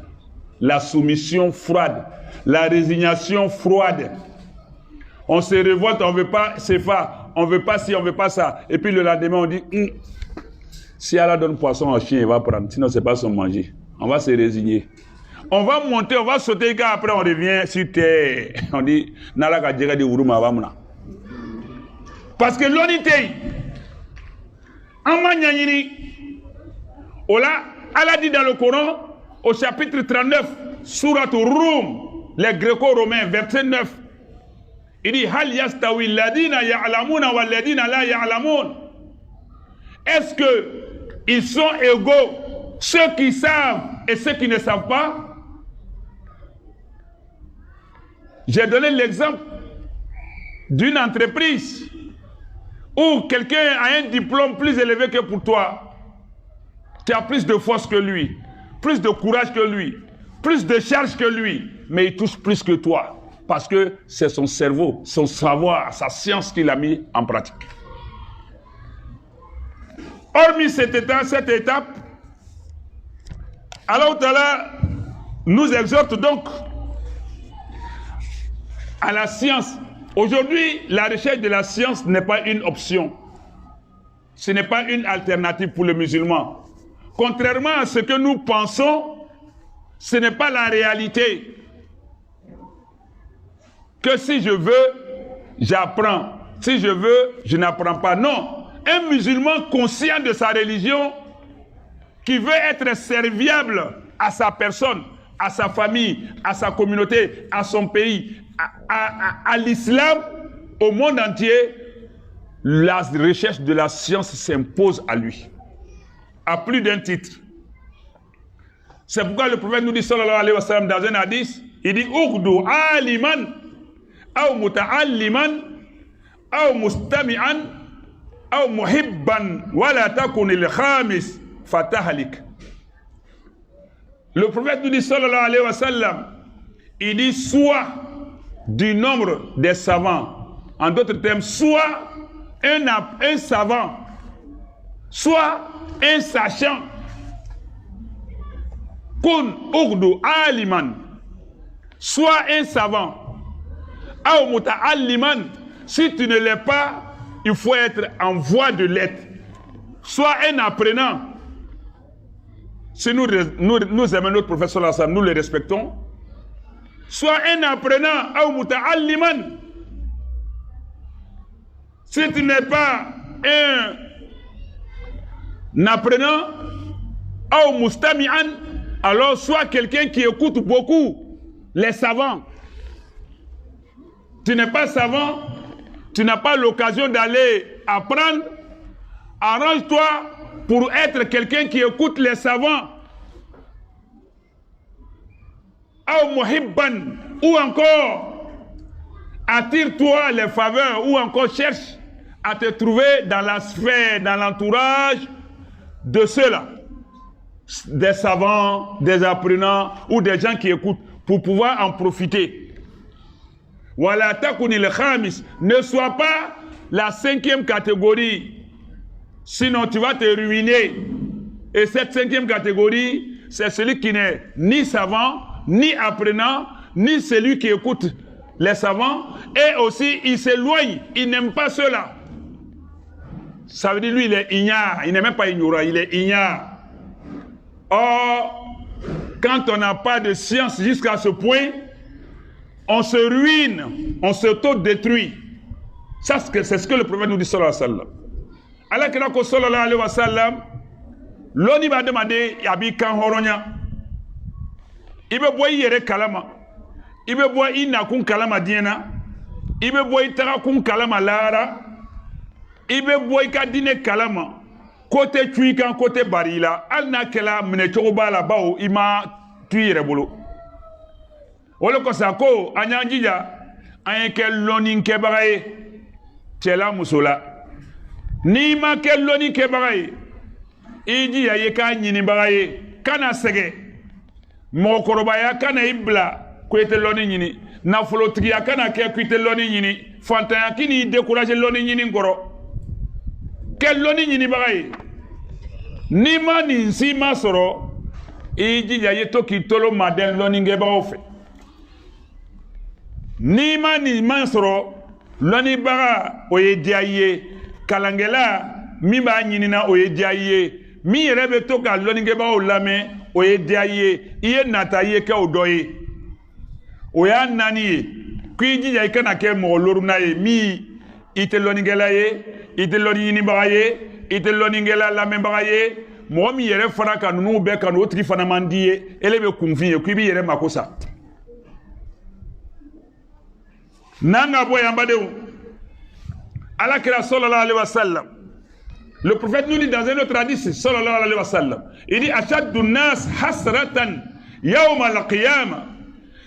La soumission froide. La résignation froide. On se révolte, on ne veut pas CFA, on ne veut pas ci, on ne veut pas ça. Et puis le lendemain, on dit, si Allah donne poisson au chien, il va prendre. Sinon, ce n'est pas son manger. On va se résigner. On va monter, on va sauter, car après, on revient sur terre. On dit, Nalaka Djega de Uruma Vamuna. Parce que l'unité, en Magnanini, Allah dit dans le Coran, au chapitre 39, Surat Rum, les Gréco-Romains, verset 9, il dit Hal yastawi alladhina ya'lamuna walladhina la ya'lamun. Est-ce que ils sont égaux. Ceux qui savent et ceux qui ne savent pas. J'ai donné l'exemple d'une entreprise où quelqu'un a un diplôme plus élevé que pour toi. Tu as plus de force que lui, plus de courage que lui, plus de charge que lui, mais il touche plus que toi. Parce que c'est son cerveau, son savoir, sa science qu'il a mis en pratique. Hormis cette étape, Allah Ta'ala nous exhorte donc à la science. Aujourd'hui, la recherche de la science n'est pas une option. Ce n'est pas une alternative pour le musulman. Contrairement à ce que nous pensons, ce n'est pas la réalité. Que si je veux, j'apprends. Si je veux, je n'apprends pas. Non. Un musulman conscient de sa religion, qui veut être serviable à sa personne, à sa famille, à sa communauté, à son pays, à l'islam, au monde entier, la recherche de la science s'impose à lui. À plus d'un titre. C'est pourquoi le prophète nous dit, sallallahu alayhi wa sallam, dans un hadith, il dit, Uqdu aliman, ou muta'alliman, ou mustami'an, ou muhibban, wa la takunil khamis, fatahalik. Le prophète nous dit, sallallahu alayhi wa sallam, il dit, soit du nombre des savants, en d'autres termes, soit un savant, soit un sachant, kun uqdu aliman, soit un savant, ou muta'alliman, si tu ne l'es pas, il faut être en voie de l'être, soit un apprenant. Si nous aimons notre professeur Hassan, nous le respectons, soit un apprenant, ou muta'alliman. Si tu n'es pas un apprenant, ou mustami'an, alors sois quelqu'un qui écoute beaucoup les savants. Tu n'es pas savant, tu n'as pas l'occasion d'aller apprendre. Arrange-toi pour être quelqu'un qui écoute les savants. Ou muhibban, ou encore attire-toi les faveurs, ou encore cherche à te trouver dans la sphère, dans l'entourage de ceux-là. Des savants, des apprenants ou des gens qui écoutent pour pouvoir en profiter. Wala takunil khamis, ne sois pas la 5e catégorie, sinon tu vas te ruiner. Et cette 5e catégorie, c'est celui qui n'est ni savant, ni apprenant, ni celui qui écoute les savants, et aussi il s'éloigne, il n'aime pas cela. Ça veut dire lui il est ignare, il n'est même pas ignorant, il est ignare. Or, quand on n'a pas de science jusqu'à ce point, on se ruine, on s'auto-détruit. Ça, c'est ce que le prophète nous dit, sallallahu alayhi wa sallam. Allah kirako sallallahu alayhi wa sallam, l'oni va demander, yabi kan horonya. Ibe boy yere kalama. Ibe boy ina kun kalama diena. Ibe boy tara kun kalama lara. Ibe boy ka dine kalama. Côté tuikan, côté barila. Al na kela mene chokoba la bao ima tuire bolo. Wole ko sako anyanjija anke loni ke bagaye. Tela musola. Ni ma ke loni ke bagaye. Iji ya ye ka nyini bagaye. Kana sege. Mokorobaya kana ibla kwete loni nyini. Na folotiya kana ke kwete loni nyini. Fantaya kini décourager loni nyini ngoro. Ke loni nyini bagaye. Ni ma ni nsi ma soro. Iji ya ye toki tolo maden loni nge baofe. Ni ma ni ma soro. Loni baga oye diaye. Kalangela mi ba nyini na oye diaye. Mi rebe toka loni nge bao lame. Oye diaye. Iye nataye ke odoye. Oya nani ye. Kuiji ya ikana ke mo loruna ye. Mi ite loni ngela ye. Ite loni yini baga ye. Ite loni ngela lame baga ye. Mo mi yere fana kanu be kanu otri fana mandiye. Elebe kumfiye. Kuibi yere makosa. Nanga boy ambadeu. Ala kira sallallahu alayhi wa sallam. Le prophète nous dit dans un autre hadith, sallallahu alayhi wa sallam, il dit ashaddu nas hasratan yawm al-qiyamah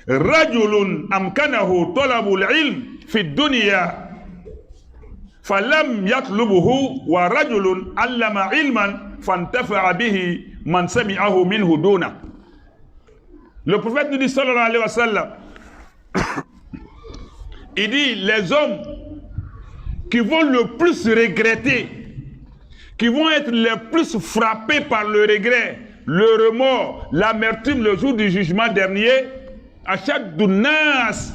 rajulun amkanahu talabul ilm fi dunya falam yatlubuhu wa rajulun allama ilman fantafa'a bihi man sami'ahu minhu duna. Le prophète nous dit sallallahu alayhi wa sallam, il dit les hommes qui vont le plus regretter, qui vont être les plus frappés par le regret, le remords, l'amertume le jour du jugement dernier, ashaddu nas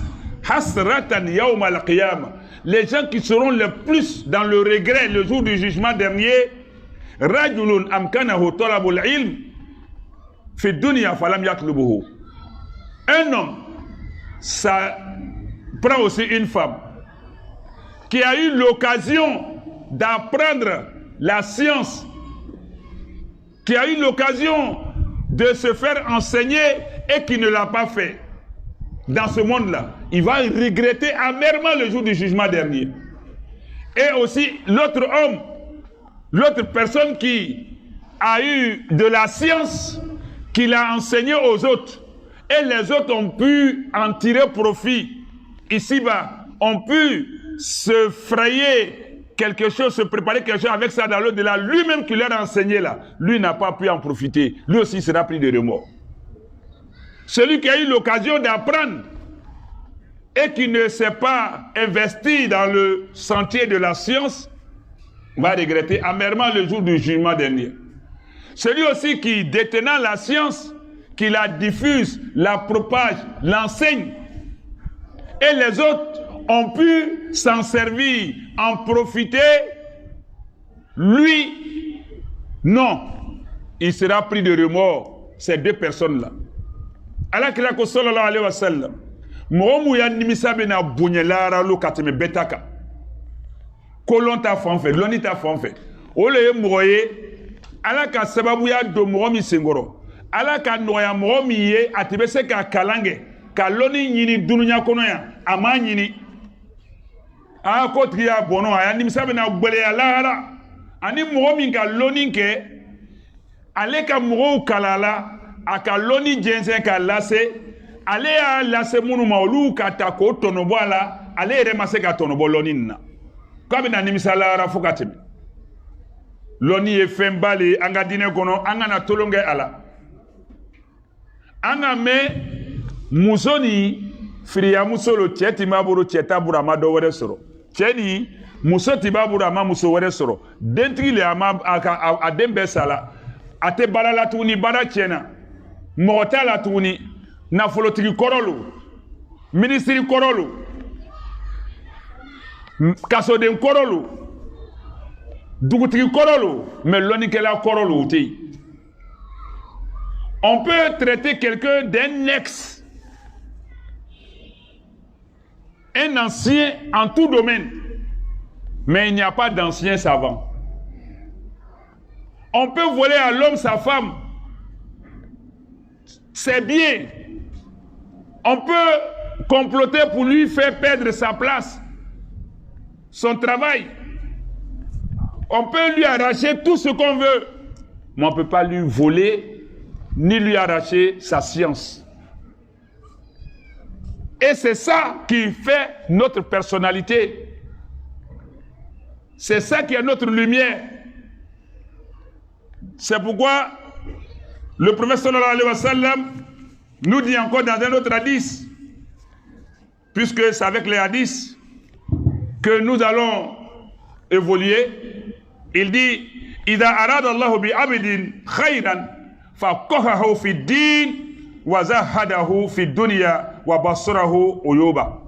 hasratan yawm al-qiyamah, les gens qui seront les plus dans le regret le jour du jugement dernier, rajulun amkanahu talabul ilm fi dunya falam yatlubuhu. Un homme, ça prend aussi une femme qui a eu l'occasion d'apprendre la science, qui a eu l'occasion de se faire enseigner et qui ne l'a pas fait. Dans ce monde-là, il va regretter amèrement le jour du jugement dernier. Et aussi l'autre homme, l'autre personne qui a eu de la science, qui l'a enseigné aux autres, et les autres ont pu en tirer profit ici-bas, ont pu se frayer quelque chose, se préparer quelque chose avec ça dans l'au-delà. Lui-même qui leur a enseigné là, lui n'a pas pu en profiter. Lui aussi sera pris de remords. Celui qui a eu l'occasion d'apprendre et qui ne s'est pas investi dans le sentier de la science va regretter amèrement le jour du jugement dernier. Celui aussi qui, détenant la science, qui la diffuse, la propage, l'enseigne, et les autres ont pu s'en servir, en profiter, lui, non, il sera pris de remords, ces deux personnes-là. Allah kila ko sallallahu alayhi wa sallam, mouamou ya nimisa bena bunyelara lo kateme betaka, kolon ta fanfe, loni ta fanfe, ole ye mouye, Allah ka sababu ya do mouami sengoro, Allah ka noya mouami ye, atibese ka kalange, ka loni nyini dununya kono ya, ama nyini, a kotri ya bono, ya nimisa bena gbele ya lahara, ani mouami ka loni ke, ale ka mou kalala, a ka loni jensen ka lase, ale ya lase munu ma olu ka ta ko tonobo ala, ale yɛrɛ ma se ka tonobo loni na. Kwa bina nimisa lahara fo ka tɛmɛ. Loni ye fɛn ba le an ka diinɛ kɔnɔ, an ka na tolon kɛ a la. An ka mɛn muso ni firiyamuso lo, cɛ ti b'a bolo, cɛ t'a bolo, a ma dɔ wɛrɛ sɔrɔ. Cɛ ni muso ti b'a bolo, a ma muso wɛrɛ sɔrɔ. Dentigi le a den bɛɛ sala. A tɛ baara la tuguni, baara tiɲɛna. Mɔgɔ t'a la tuguni, nafolotigi kɔrɔ lo, minisiri kɔrɔ lo, kasoden kɔrɔ lo, dugutigi kɔrɔ lo, mais lɔnikɛla kɔrɔ lo o tɛ yen. On peut traiter quelqu'un d'un ex, un ancien en tout domaine, mais il n'y a pas d'ancien savant. On peut voler à l'homme sa femme, c'est bien. On peut comploter pour lui faire perdre sa place, son travail. On peut lui arracher tout ce qu'on veut, mais on ne peut pas lui voler ni lui arracher sa science. Et c'est ça qui fait notre personnalité. C'est ça qui est notre lumière. C'est pourquoi le prophète sallallahu alayhi wa sallam nous dit encore dans un autre hadith, puisque c'est avec les hadiths que nous allons évoluer, il dit إذا أراد الله بعبد خيرا فقهه في الدين وزهده في الدنيا وبصره عيوبا.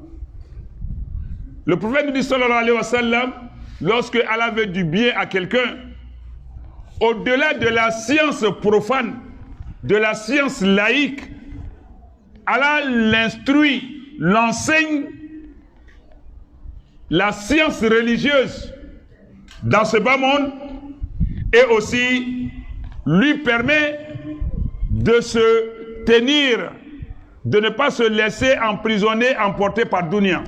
Le prophète nous dit sallallahu alayhi wa sallam, lorsque Allah veut du bien à quelqu'un, au-delà de la science profane, de la science laïque, Allah l'instruit, l'enseigne, la science religieuse dans ce bas monde, et aussi lui permet de se tenir, de ne pas se laisser emprisonner, emporter par dunya.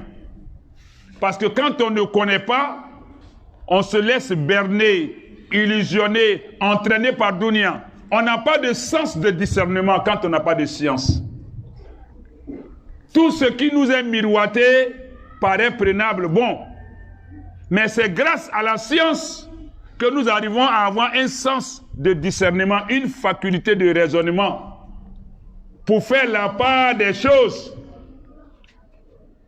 Parce que quand on ne connaît pas, on se laisse berner illusionné, entraîné par Dunya. On n'a pas de sens de discernement quand on n'a pas de science. Tout ce qui nous est miroité paraît prenable, bon. Mais c'est grâce à la science que nous arrivons à avoir un sens de discernement, une faculté de raisonnement pour faire la part des choses.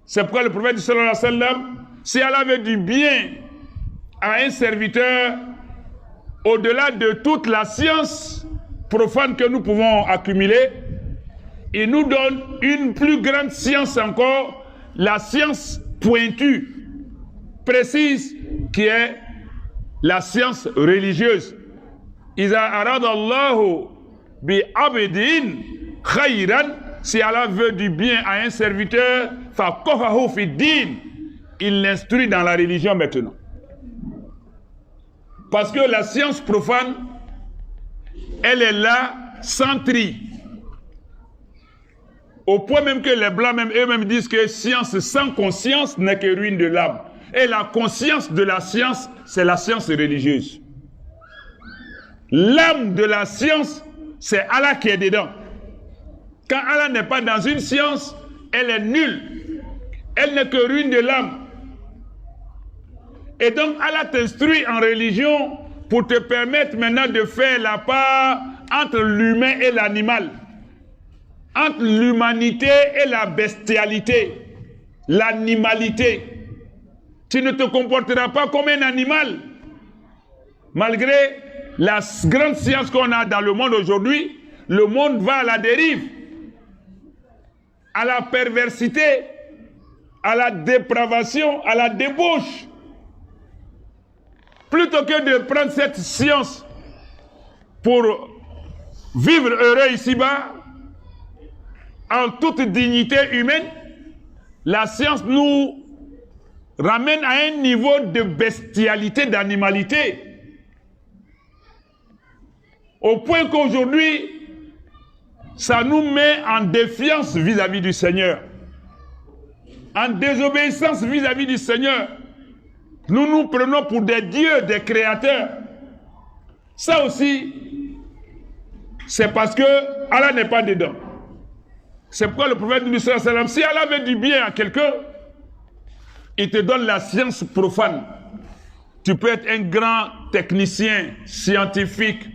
C'est pourquoi le prophète sallallahu alayhi wa sallam, si Allah veut du bien à un serviteur, au-delà de toute la science profane que nous pouvons accumuler, il nous donne une plus grande science encore, la science pointue, précise, qui est la science religieuse. Iza arada Allahu bi abdin khayran, si Allah veut du bien à un serviteur, faqahahu fi din, il l'instruit dans la religion maintenant. Parce que la science profane, elle est là sans tri. Au point même que les blancs même eux-mêmes disent que science sans conscience n'est que ruine de l'âme. Et la conscience de la science, c'est la science religieuse. L'âme de la science, c'est Allah qui est dedans. Quand Allah n'est pas dans une science, elle est nulle. Elle n'est que ruine de l'âme. Et donc Allah t'instruit en religion pour te permettre maintenant de faire la part entre l'humain et l'animal, entre l'humanité et la bestialité, l'animalité. Tu ne te comporteras pas comme un animal. Malgré la grande science qu'on a dans le monde aujourd'hui, le monde va à la dérive, à la perversité, à la dépravation, à la débauche. Plutôt que de prendre cette science pour vivre heureux ici-bas, en toute dignité humaine, la science nous ramène à un niveau de bestialité, d'animalité. Au point qu'aujourd'hui, ça nous met en défiance vis-à-vis du Seigneur. En désobéissance vis-à-vis du Seigneur. Nous nous prenons pour des dieux, des créateurs. Ça aussi, c'est parce que Allah n'est pas dedans. C'est pourquoi le prophète du sallallahu alayhi wa sallam, si Allah veut du bien à quelqu'un, il te donne la science profane. Tu peux être un grand technicien, scientifique,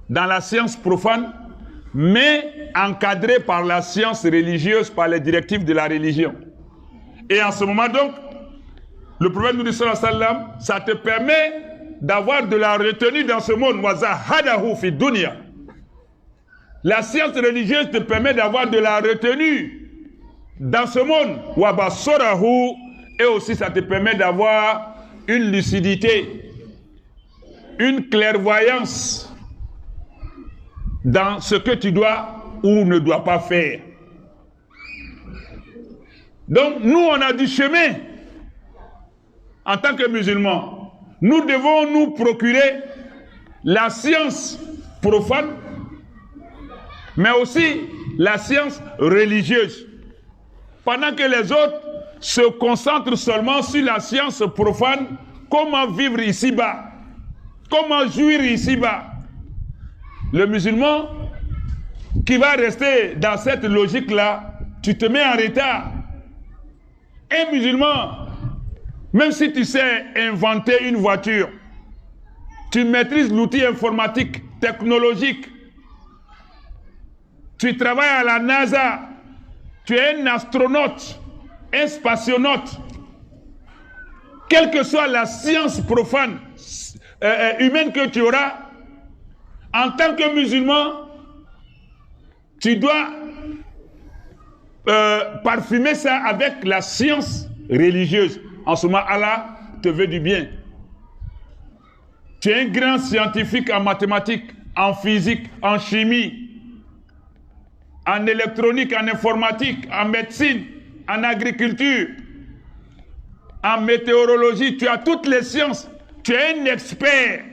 dans la science profane, mais encadré par la science religieuse, par les directives de la religion. Et en ce moment donc, le prophète nous dit sallallahu alayhi wa sallam, ça te permet d'avoir de la retenue dans ce monde. Wazahadahu fi dunya. La science religieuse te permet d'avoir de la retenue dans ce monde. Wabasorahu. Et aussi ça te permet d'avoir une lucidité, une clairvoyance dans ce que tu dois ou ne dois pas faire. Donc nous on a du chemin. En tant que musulmans, nous devons nous procurer la science profane, mais aussi la science religieuse. Pendant que les autres se concentrent seulement sur la science profane, comment vivre ici-bas, comment jouir ici-bas. Le musulman qui va rester dans cette logique-là, tu te mets en retard. Un musulman, même si tu sais inventer une voiture, tu maîtrises l'outil informatique, technologique, tu travailles à la NASA, tu es un astronaute, un spationaute, quelle que soit la science profane, humaine que tu auras, en tant que musulman, tu dois parfumer ça avec la science religieuse. En ce moment, Allah te veut du bien. Tu es un grand scientifique en mathématiques, en physique, en chimie, en électronique, en informatique, en médecine, en agriculture, en météorologie. Tu as toutes les sciences. Tu es un expert.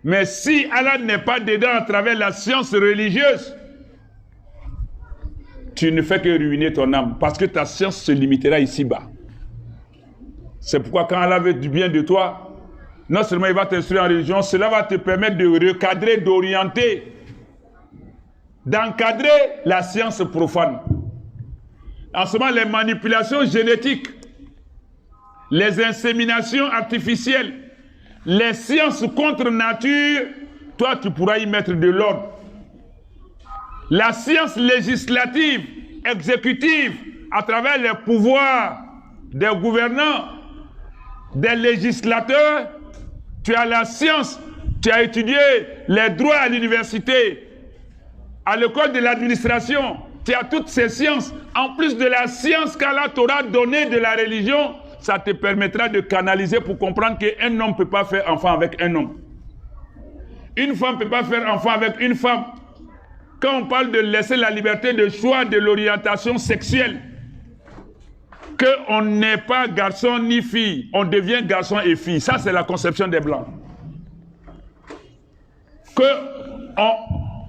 Mais si Allah n'est pas dedans à travers la science religieuse, tu ne fais que ruiner ton âme parce que ta science se limitera ici-bas. C'est pourquoi quand Allah veut du bien de toi, non seulement il va t'instruire en religion, cela va te permettre de recadrer, d'orienter, d'encadrer la science profane. En ce moment, les manipulations génétiques, les inséminations artificielles, les sciences contre nature, toi tu pourras y mettre de l'ordre. La science législative, exécutive, à travers les pouvoirs des gouvernants, des législateurs, tu as la science, tu as étudié les droits à l'université, à l'école de l'administration, tu as toutes ces sciences, en plus de la science qu'Allah t'aura donnée de la religion, ça te permettra de canaliser pour comprendre qu'un homme ne peut pas faire enfant avec un homme. Une femme ne peut pas faire enfant avec une femme. Quand on parle de laisser la liberté de choix de l'orientation sexuelle, qu'on n'est pas garçon ni fille, on devient garçon et fille. Ça, c'est la conception des Blancs.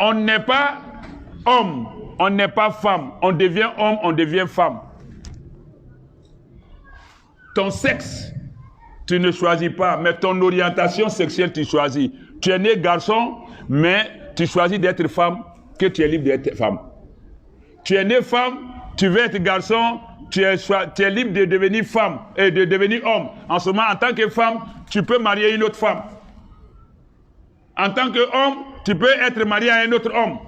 On n'est pas homme, on n'est pas femme. On devient homme, on devient femme. Ton sexe, tu ne choisis pas, mais ton orientation sexuelle, tu choisis. Tu es né garçon, mais tu choisis d'être femme, que tu es libre d'être femme. Tu es né femme, tu veux être garçon, tu es libre de devenir femme et de devenir homme. En ce moment, en tant que femme, tu peux marier une autre femme. En tant qu'homme, tu peux être marié à un autre homme.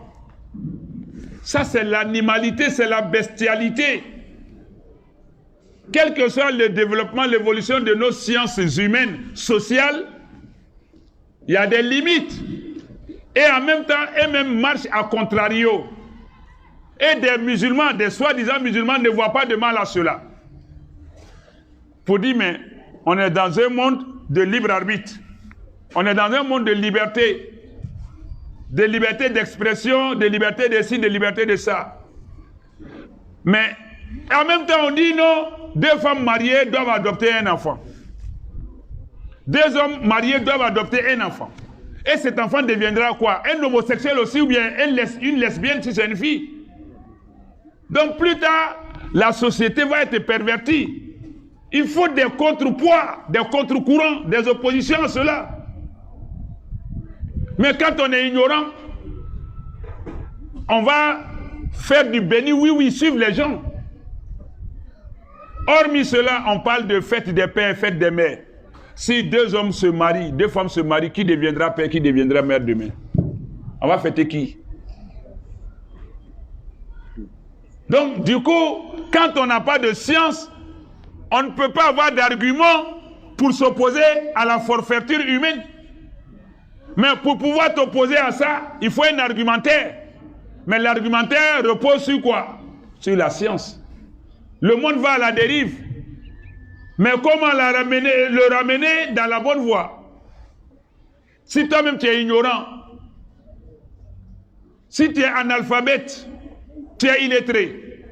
Ça, c'est l'animalité, c'est la bestialité. Quel que soit le développement, l'évolution de nos sciences humaines, sociales, il y a des limites. Et en même temps, eux-mêmes marchent à contrario. Et des musulmans, des soi-disant musulmans, ne voient pas de mal à cela. Pour dire, mais on est dans un monde de libre arbitre. On est dans un monde de liberté d'expression, de liberté de ci, de liberté de ça. Mais en même temps, on dit non, 2 femmes mariées doivent adopter un enfant. 2 hommes mariés doivent adopter un enfant. Et cet enfant deviendra quoi? Un homosexuel aussi ou bien une lesbienne si c'est une fille? Donc plus tard, la société va être pervertie. Il faut des contrepoids, des contre-courants, des oppositions à cela. Mais quand on est ignorant, on va faire du béni, oui, suivre les gens. Hormis cela, on parle de fête des pères, fête des mères. Si 2 hommes se marient, 2 femmes se marient, qui deviendra père, qui deviendra mère demain? On va fêter qui? Donc, du coup, quand on n'a pas de science, on ne peut pas avoir d'argument pour s'opposer à la forfaiture humaine. Mais pour pouvoir t'opposer à ça, il faut un argumentaire. Mais l'argumentaire repose sur quoi? Sur la science. Le monde va à la dérive. Mais comment le ramener dans la bonne voie? Si toi-même tu es ignorant, si tu es analphabète, tu es illettré.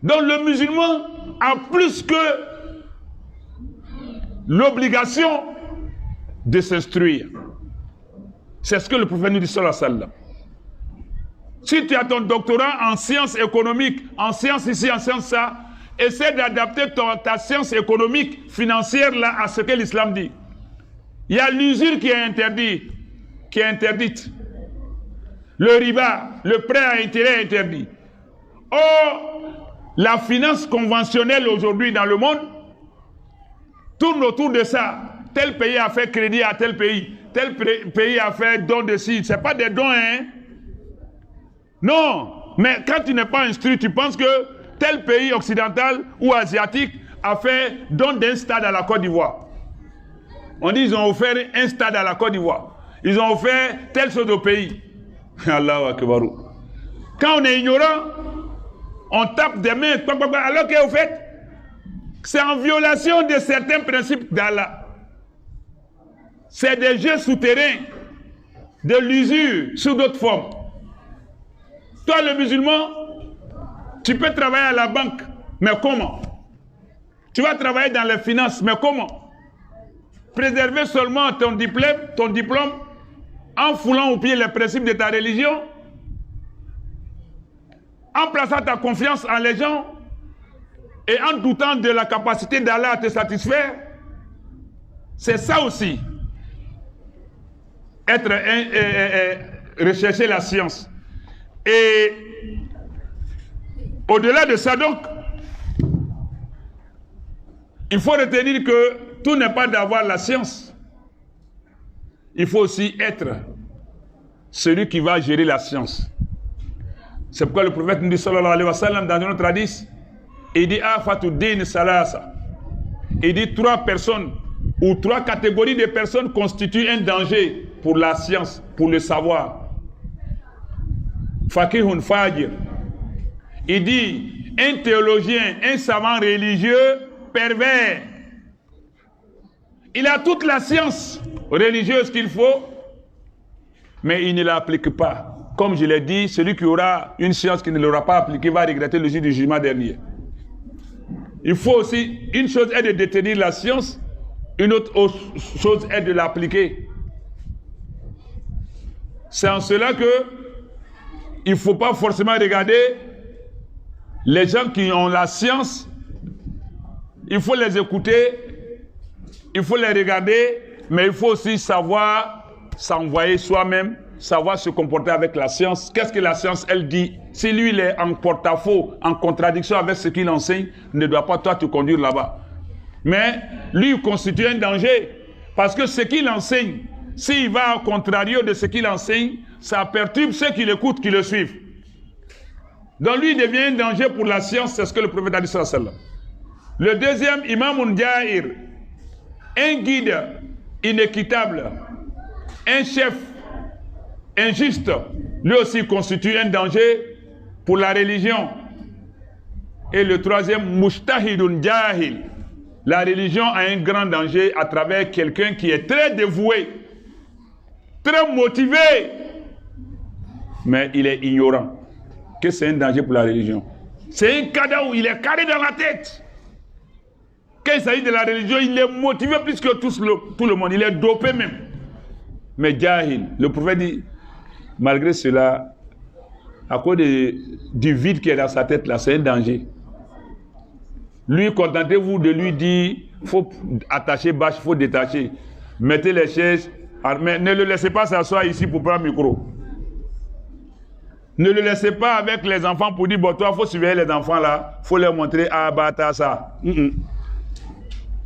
Donc le musulman a plus que l'obligation de s'instruire. C'est ce que le prophète nous dit sallallahu alayhi wa sallam. Si tu as ton doctorat en sciences économiques, en sciences ici, en sciences ça, essaie d'adapter ta science économique, financière là, à ce que l'islam dit. Il y a l'usure qui est interdite. Le riba, le prêt à intérêt est interdit. Or, la finance conventionnelle aujourd'hui dans le monde tourne autour de ça. Tel pays a fait crédit à tel pays a fait don de ci. Ce n'est pas des dons, hein? Non, mais quand tu n'es pas instruit, tu penses que tel pays occidental ou asiatique a fait don d'un stade à la Côte d'Ivoire. On dit qu'ils ont offert un stade à la Côte d'Ivoire. Ils ont offert telle chose au pays. Allahu Akbar. Quand on est ignorant, on tape des mains, alors qu'au fait, c'est en violation de certains principes d'Allah. C'est des jeux souterrains, de l'usure sous d'autres formes. Toi, le musulman, tu peux travailler à la banque, mais comment? Tu vas travailler dans les finances, mais comment? Préserver seulement ton diplôme en foulant au pied les principes de ta religion, en plaçant ta confiance en les gens et en doutant de la capacité d'Allah à te satisfaire. C'est ça aussi. Rechercher la science. Et au-delà de ça, donc, il faut retenir que tout n'est pas d'avoir la science. Il faut aussi être celui qui va gérer la science. C'est pourquoi le prophète nous dit, sallallahu alayhi wa sallam, dans notre hadith, il dit, Afatuddin salasa. Il dit, 3 personnes ou 3 catégories de personnes constituent un danger pour la science, pour le savoir. Fakihun fajir. Il dit, un théologien, un savant religieux pervers. Il a toute la science religieuse qu'il faut, mais il ne l'applique pas. Comme je l'ai dit, celui qui aura une science qui ne l'aura pas appliquée va regretter le jour du jugement dernier. Il faut aussi, une chose est de détenir la science, une autre chose est de l'appliquer. C'est en cela que il ne faut pas forcément regarder les gens qui ont la science. Il faut les écouter, il faut les regarder, mais il faut aussi savoir s'envoyer soi-même, savoir se comporter avec la science. Qu'est-ce que la science, elle dit? Si lui, il est en porte-à-faux, en contradiction avec ce qu'il enseigne, ne doit pas toi te conduire là-bas. Mais lui, il constitue un danger, parce que ce qu'il enseigne, s'il va au contrario de ce qu'il enseigne, ça perturbe ceux qui l'écoutent, qui le suivent. Donc lui, il devient un danger pour la science, c'est ce que le prophète a dit sallallahu alayhi wa sallam. Le deuxième, Imam Jahir, un guide inéquitable, un chef injuste, lui aussi constitue un danger pour la religion. Et le troisième, Mujtahidun Jahil, la religion a un grand danger à travers quelqu'un qui est très dévoué, très motivé, mais il est ignorant. Que c'est un danger pour la religion. C'est un cadre où il est carré dans la tête. Quand il s'agit de la religion, il est motivé plus que tout le monde. Il est dopé même. Mais Jahil, le prophète dit, malgré cela, à cause du vide qui est dans sa tête là, c'est un danger. Lui, contentez-vous de lui dire, il faut attacher bâche, il faut détacher. Mettez les chaises, mais ne le laissez pas s'asseoir ici pour prendre le micro. Ne le laissez pas avec les enfants pour dire, bon, toi, il faut surveiller les enfants là, il faut leur montrer, ah, bah, t'as ça.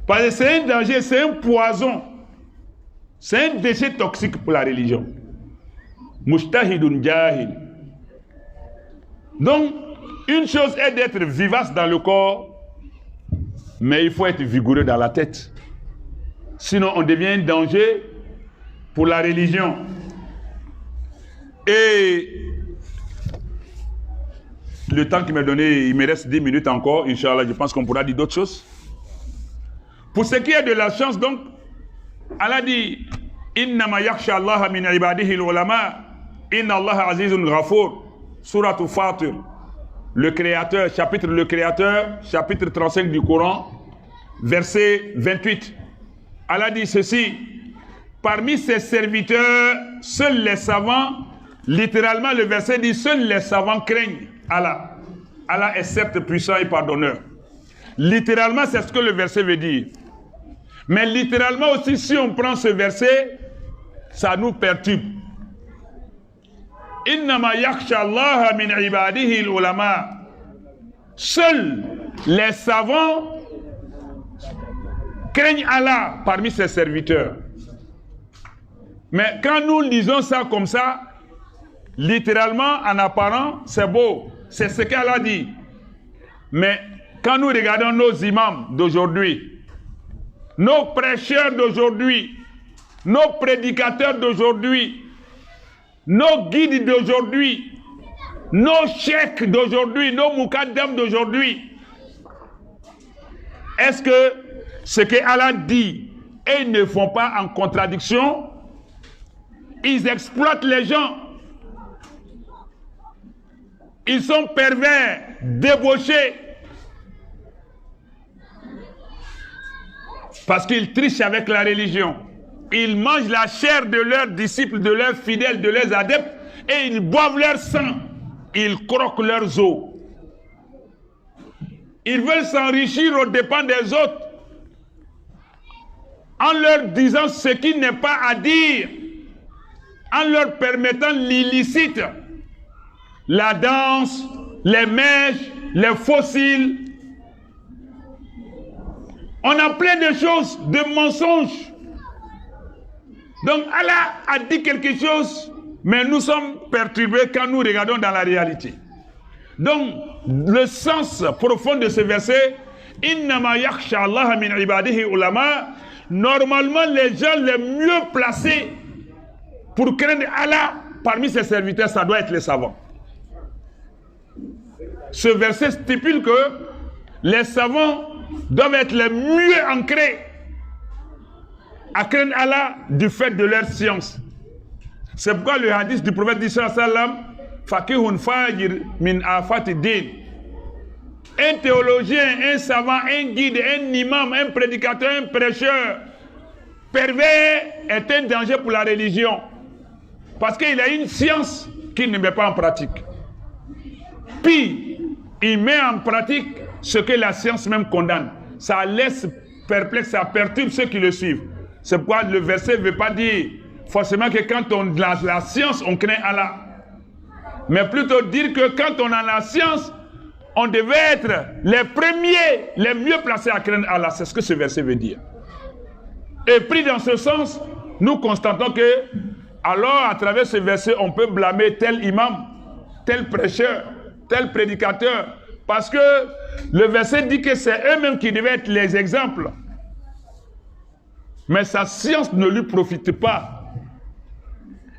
Parce que c'est un danger, c'est un poison. C'est un déchet toxique pour la religion. Mujtahidun Jahil. Donc, une chose est d'être vivace dans le corps, mais il faut être vigoureux dans la tête. Sinon, on devient un danger pour la religion. Et le temps qui m'est donné, il me reste 10 minutes encore. Inch'Allah, je pense qu'on pourra dire d'autres choses. Pour ce qui est de la chance, donc, Allah dit Innama yakhsha Allah min ibadihi al-ulama, inna Allah azizun ghafur. Surat Fatir, le Créateur, chapitre 35 du Coran, verset 28. Allah dit ceci: parmi ses serviteurs, seuls les savants, littéralement le verset dit seuls les savants craignent Allah. Allah est certes puissant et pardonneur. Littéralement, c'est ce que le verset veut dire. Mais littéralement aussi, si on prend ce verset, ça nous perturbe. Innama yakhsha Allah min ibadihi al-ulama. Seuls les savants craignent Allah parmi ses serviteurs. Mais quand nous lisons ça comme ça, littéralement, en apparent, c'est beau. C'est ce qu'Allah dit. Mais quand nous regardons nos imams d'aujourd'hui, nos prêcheurs d'aujourd'hui, nos prédicateurs d'aujourd'hui, nos guides d'aujourd'hui, nos cheikhs d'aujourd'hui, nos mukaddam d'aujourd'hui, est-ce que ce que Allah dit, ils ne font pas en contradiction? Ils exploitent les gens. Ils sont pervers, débauchés. Parce qu'ils trichent avec la religion. Ils mangent la chair de leurs disciples, de leurs fidèles, de leurs adeptes, et ils boivent leur sang. Ils croquent leurs os. Ils veulent s'enrichir aux dépens des autres, en leur disant ce qui n'est pas à dire, en leur permettant l'illicite, la danse, les mèches, les fossiles. On a plein de choses, de mensonges. Donc Allah a dit quelque chose, mais nous sommes perturbés quand nous regardons dans la réalité. Donc, le sens profond de ce verset, Innama yakhsha Allah min ibadihi ulama, normalement les gens les mieux placés pour craindre Allah parmi ses serviteurs, ça doit être les savants. Ce verset stipule que les savants doivent être les mieux ancrés à craindre Allah du fait de leur science. C'est pourquoi le hadith du prophète sallallahu alayhi wa sallam, Fakihun fajir min afati din. Un théologien, un savant, un guide, un imam, un prédicateur, un prêcheur pervers est un danger pour la religion. Parce qu'il a une science qu'il ne met pas en pratique. Puis, il met en pratique ce que la science même condamne. Ça laisse perplexe, ça perturbe ceux qui le suivent. C'est pourquoi le verset ne veut pas dire forcément que quand on a la science, on craint Allah. Mais plutôt dire que quand on a la science, on devait être les premiers, les mieux placés à craindre Allah. C'est ce que ce verset veut dire. Et pris dans ce sens, nous constatons que, alors à travers ce verset, on peut blâmer tel imam, tel prêcheur, tel prédicateur, parce que le verset dit que c'est eux-mêmes qui devaient être les exemples. Mais sa science ne lui profite pas.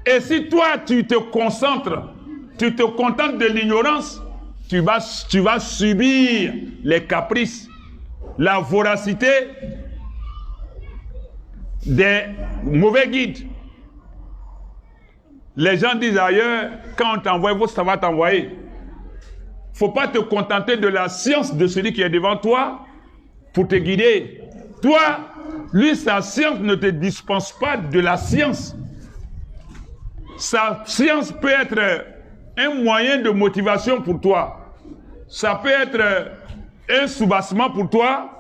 Et si toi, tu te concentres, tu te contentes de l'ignorance, tu vas subir les caprices, la voracité des mauvais guides. Les gens disent ailleurs, quand on t'envoie, ça va t'envoyer. Il ne faut pas te contenter de la science de celui qui est devant toi pour te guider. Toi, lui, sa science ne te dispense pas de la science. Sa science peut être un moyen de motivation pour toi. Ça peut être un soubassement pour toi,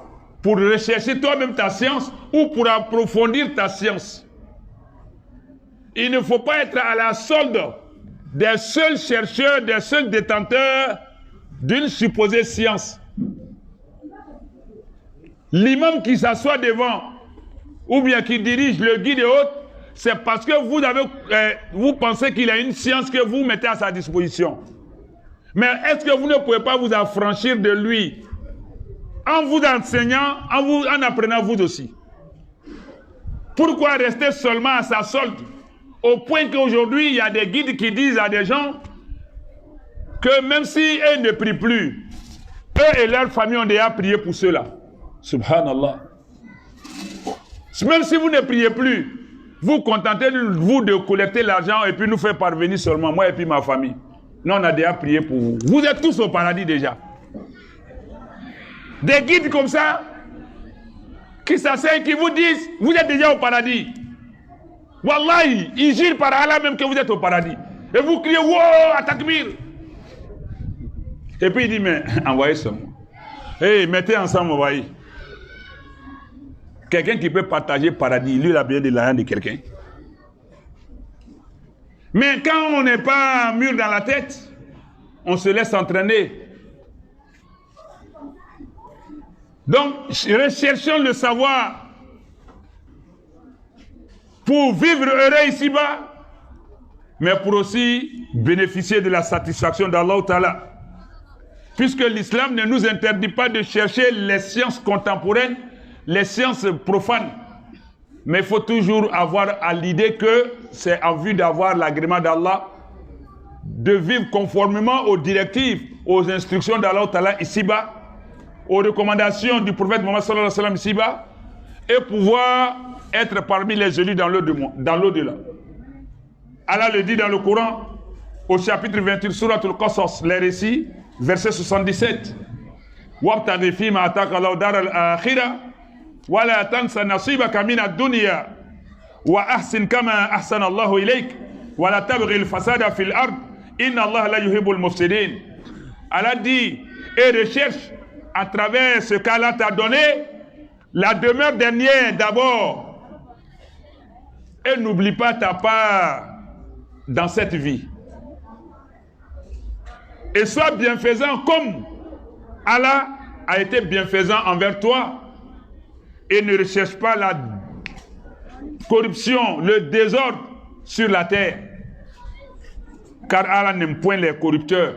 pour rechercher toi-même ta science ou pour approfondir ta science. Il ne faut pas être à la solde des seuls chercheurs, des seuls détenteurs d'une supposée science. L'imam qui s'assoit devant, ou bien qui dirige le guide et autres, c'est parce que vous pensez qu'il a une science que vous mettez à sa disposition. Mais est-ce que vous ne pouvez pas vous affranchir de lui en vous enseignant, en apprenant vous aussi? Pourquoi rester seulement à sa solde? Au point qu'aujourd'hui, il y a des guides qui disent à des gens que même si eux ne prient plus, eux et leur famille ont déjà prié pour cela. Subhanallah. Même si vous ne priez plus, vous contentez vous de collecter l'argent et puis nous faire parvenir seulement, moi et puis ma famille. Nous, on a déjà prié pour vous. Vous êtes tous au paradis déjà. Des guides comme ça, qui s'asseyent, qui vous disent, vous êtes déjà au paradis. Wallahi, ils jurent par Allah même que vous êtes au paradis. Et vous criez, wow, atakbir. Et puis il dit, mais envoyez seulement. Hey, mettez ensemble, envoyez. Quelqu'un qui peut partager le paradis, lui, il a bien de l'argent de quelqu'un. Mais quand on n'est pas mûr dans la tête, on se laisse entraîner. Donc, recherchons le savoir pour vivre heureux ici-bas, mais pour aussi bénéficier de la satisfaction d'Allah Ta'ala. Puisque l'islam ne nous interdit pas de chercher les sciences contemporaines, les sciences profanes. Mais il faut toujours avoir à l'idée que c'est en vue d'avoir l'agrément d'Allah, de vivre conformément aux directives, aux instructions d'Allah Ta'ala ici-bas, aux recommandations du prophète Mohammed sallallahu alayhi wa sallam ici-bas, et pouvoir être parmi les élus dans l'au-delà. Allah le dit dans le Coran, au chapitre 28, Surat al-Qasas, les récits, verset 77. وَابْتَغِ فِي مَا آتَاكَ اللَّهُ دَارَ الْآخِرَةَ وَلَا تَنْسَ نَصِيبَكَ مِنَ الدُّنْيَا وَأَحْسِنْ كَمَا أَحْسَنَ اللَّهُ إِلَيْكَ وَلَا تَبْغِ الْفَسَادَ فِي الْأَرْضِ إِنَّ اللَّهَ لَا يُحِبُّ الْمُفْسِدِينَ. Allah dit et recherche à travers ce qu'Allah t'a donné la demeure dernière d'abord et n'oublie pas ta part dans cette vie. Et sois bienfaisant comme Allah a été bienfaisant envers toi. Et ne recherche pas la corruption, le désordre sur la terre. Car Allah n'aime point les corrupteurs.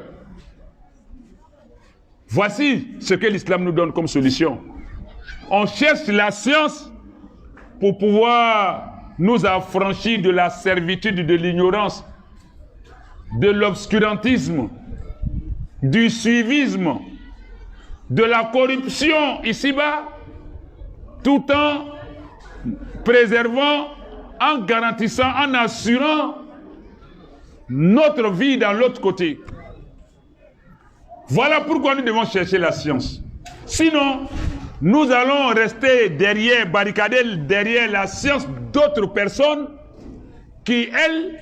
Voici ce que l'islam nous donne comme solution. On cherche la science pour pouvoir nous affranchir de la servitude, de l'ignorance, de l'obscurantisme, du suivisme, de la corruption ici-bas, tout en préservant, en garantissant, en assurant notre vie dans l'autre côté. Voilà pourquoi nous devons chercher la science. Sinon, nous allons rester derrière, barricader derrière la science d'autres personnes qui, elles,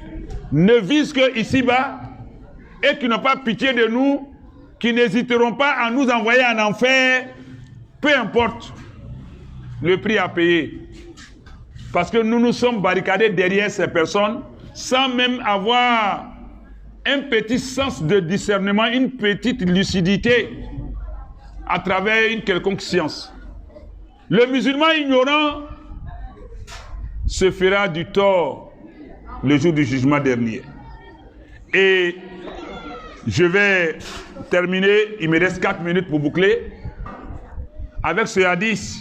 ne visent que ici-bas et qui n'ont pas pitié de nous, qui n'hésiteront pas à nous envoyer en enfer, peu importe le prix à payer. Parce que nous nous sommes barricadés derrière ces personnes sans même avoir un petit sens de discernement, une petite lucidité à travers une quelconque science. Le musulman ignorant se fera du tort le jour du jugement dernier. Et je vais terminer, il me reste 4 minutes pour boucler, avec ce hadith.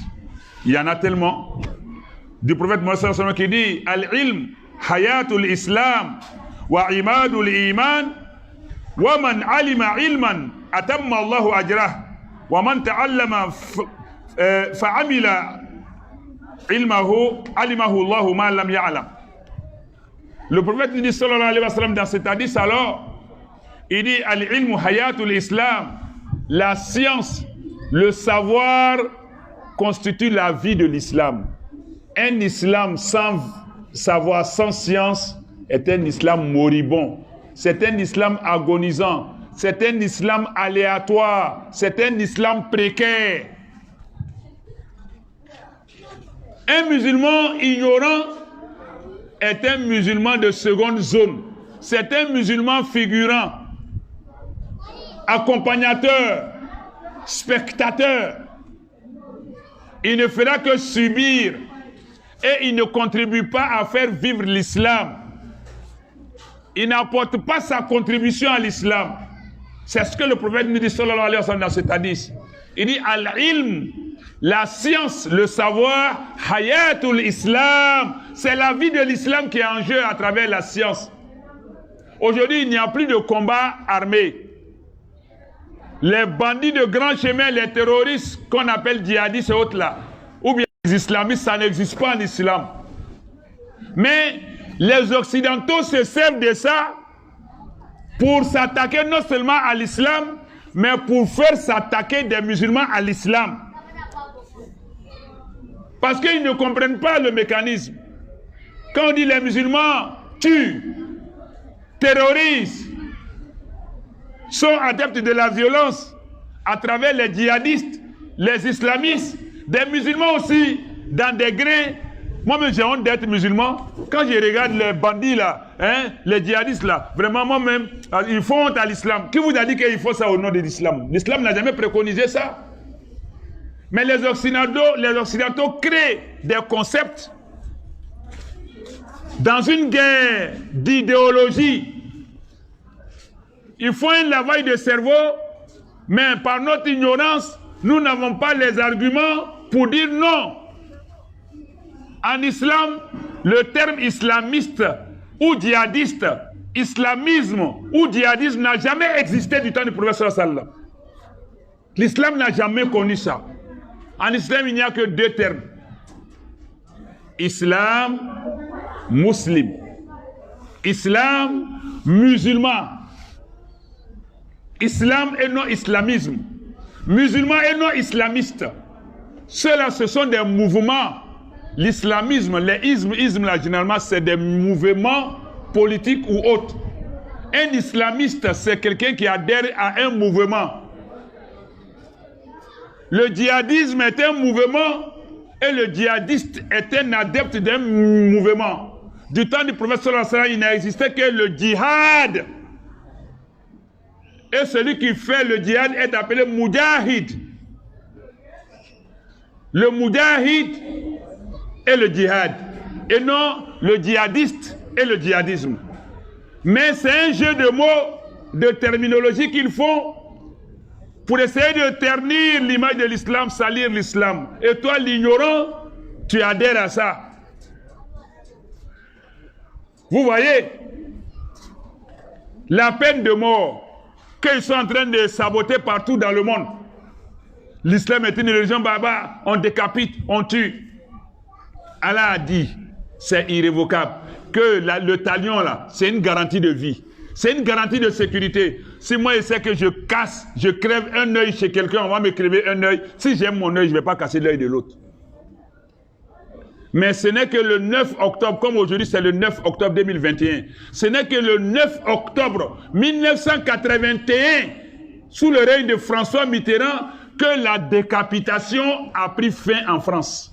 Il y en a tellement. Du prophète Mohammed sallallahu alayhi wa sallam qui dit Al-ilm hayatul islam wa imadul iman wa man alima ilman atamma Allahu ajrah wa man ta'allama fa'amila ilmahu alimahu Allahu ma lam ya'lam. Le prophète dit sallallahu alayhi wa sallam dans cet hadith alors, il dit Al-ilm hayatul islam, la science, le savoir constitue la vie de l'islam. Un islam sans savoir, sans science, est un islam moribond. C'est un islam agonisant. C'est un islam aléatoire. C'est un islam précaire. Un musulman ignorant est un musulman de seconde zone. C'est un musulman figurant, accompagnateur, spectateur. Il ne fera que subir et il ne contribue pas à faire vivre l'islam. Il n'apporte pas sa contribution à l'islam. C'est ce que le prophète nous dit sallallahu alayhi wa sallam dans cet hadith. Il dit al-ilm, la science, le savoir, hayatul islam, c'est la vie de l'islam qui est en jeu à travers la science. Aujourd'hui, il n'y a plus de combat armé. Les bandits de grand chemin, les terroristes qu'on appelle djihadistes et autres là, ou bien les islamistes, ça n'existe pas en islam. Mais les occidentaux se servent de ça pour s'attaquer non seulement à l'islam, mais pour faire s'attaquer des musulmans à l'islam. Parce qu'ils ne comprennent pas le mécanisme. Quand on dit les musulmans tuent, terrorisent, sont adeptes de la violence à travers les djihadistes, les islamistes, des musulmans aussi, dans des grains. Moi-même, j'ai honte d'être musulman. Quand je regarde les bandits là, les djihadistes là, vraiment moi-même, ils font honte à l'islam. Qui vous a dit qu'il faut ça au nom de l'islam? L'islam n'a jamais préconisé ça. Mais les Occidentaux créent des concepts dans une guerre d'idéologie. Ils font un lavage de cerveau, mais par notre ignorance, nous n'avons pas les arguments pour dire non. En islam, le terme islamiste ou djihadiste, islamisme ou djihadisme n'a jamais existé du temps du prophète sallallahu alayhi wa sallam. L'islam n'a jamais connu ça. En islam, il n'y a que 2 termes. Islam, musulman. Islam, musulman. Islam et non islamisme. Musulman et non islamiste. Ceux-là, ce sont des mouvements. L'islamisme, les ismes là, généralement, c'est des mouvements politiques ou autres. Un islamiste, c'est quelqu'un qui adhère à un mouvement. Le djihadisme est un mouvement et le djihadiste est un adepte d'un mouvement. Du temps du prophète sallallahu alayhi wa sallam, il n'existait que le djihad. Et celui qui fait le djihad est appelé Moudjahid. Le Moudjahid est le djihad. Et non le djihadiste et le djihadisme. Mais c'est un jeu de mots, de terminologie qu'ils font pour essayer de ternir l'image de l'islam, salir l'islam. Et toi, l'ignorant, tu adhères à ça. Vous voyez, la peine de mort qu'ils sont en train de saboter partout dans le monde. L'islam est une religion barbare, on décapite, on tue. Allah a dit, c'est irrévocable, que le talion là, c'est une garantie de vie. C'est une garantie de sécurité. Si moi je sais que je casse, je crève un œil chez quelqu'un, on va me crever un œil. Si j'aime mon œil, je ne vais pas casser l'œil de l'autre. Mais ce n'est que le 9 octobre, comme aujourd'hui c'est le 9 octobre 2021, ce n'est que le 9 octobre 1981, sous le règne de François Mitterrand, que la décapitation a pris fin en France.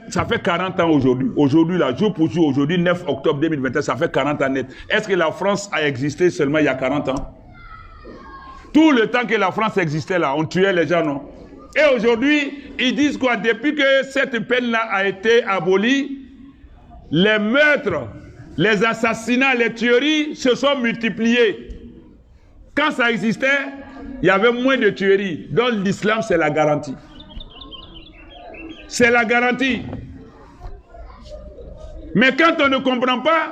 Ça fait 40 ans aujourd'hui. Aujourd'hui, là, jour pour jour, aujourd'hui, 9 octobre 2021, ça fait 40 ans net. Est-ce que la France a existé seulement il y a 40 ans? Tout le temps que la France existait là, on tuait les gens, non? Et aujourd'hui, ils disent quoi? Depuis que cette peine-là a été abolie, les meurtres, les assassinats, les tueries se sont multipliés. Quand ça existait, il y avait moins de tueries. Donc l'islam, c'est la garantie. C'est la garantie. Mais quand on ne comprend pas,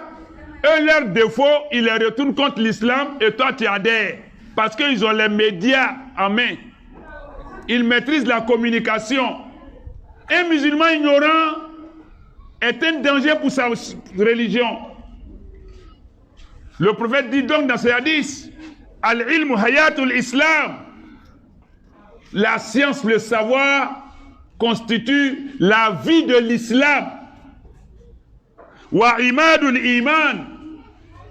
eux, leur défaut, ils les retournent contre l'islam et toi, tu adhères. Parce qu'ils ont les médias en main. Ils maîtrisent la communication. Un musulman ignorant est un danger pour sa religion. Le prophète dit donc dans ses hadiths, Al-ilmu hayatul islam. La science, le savoir, constitue la vie de l'islam. Wa imadul iman.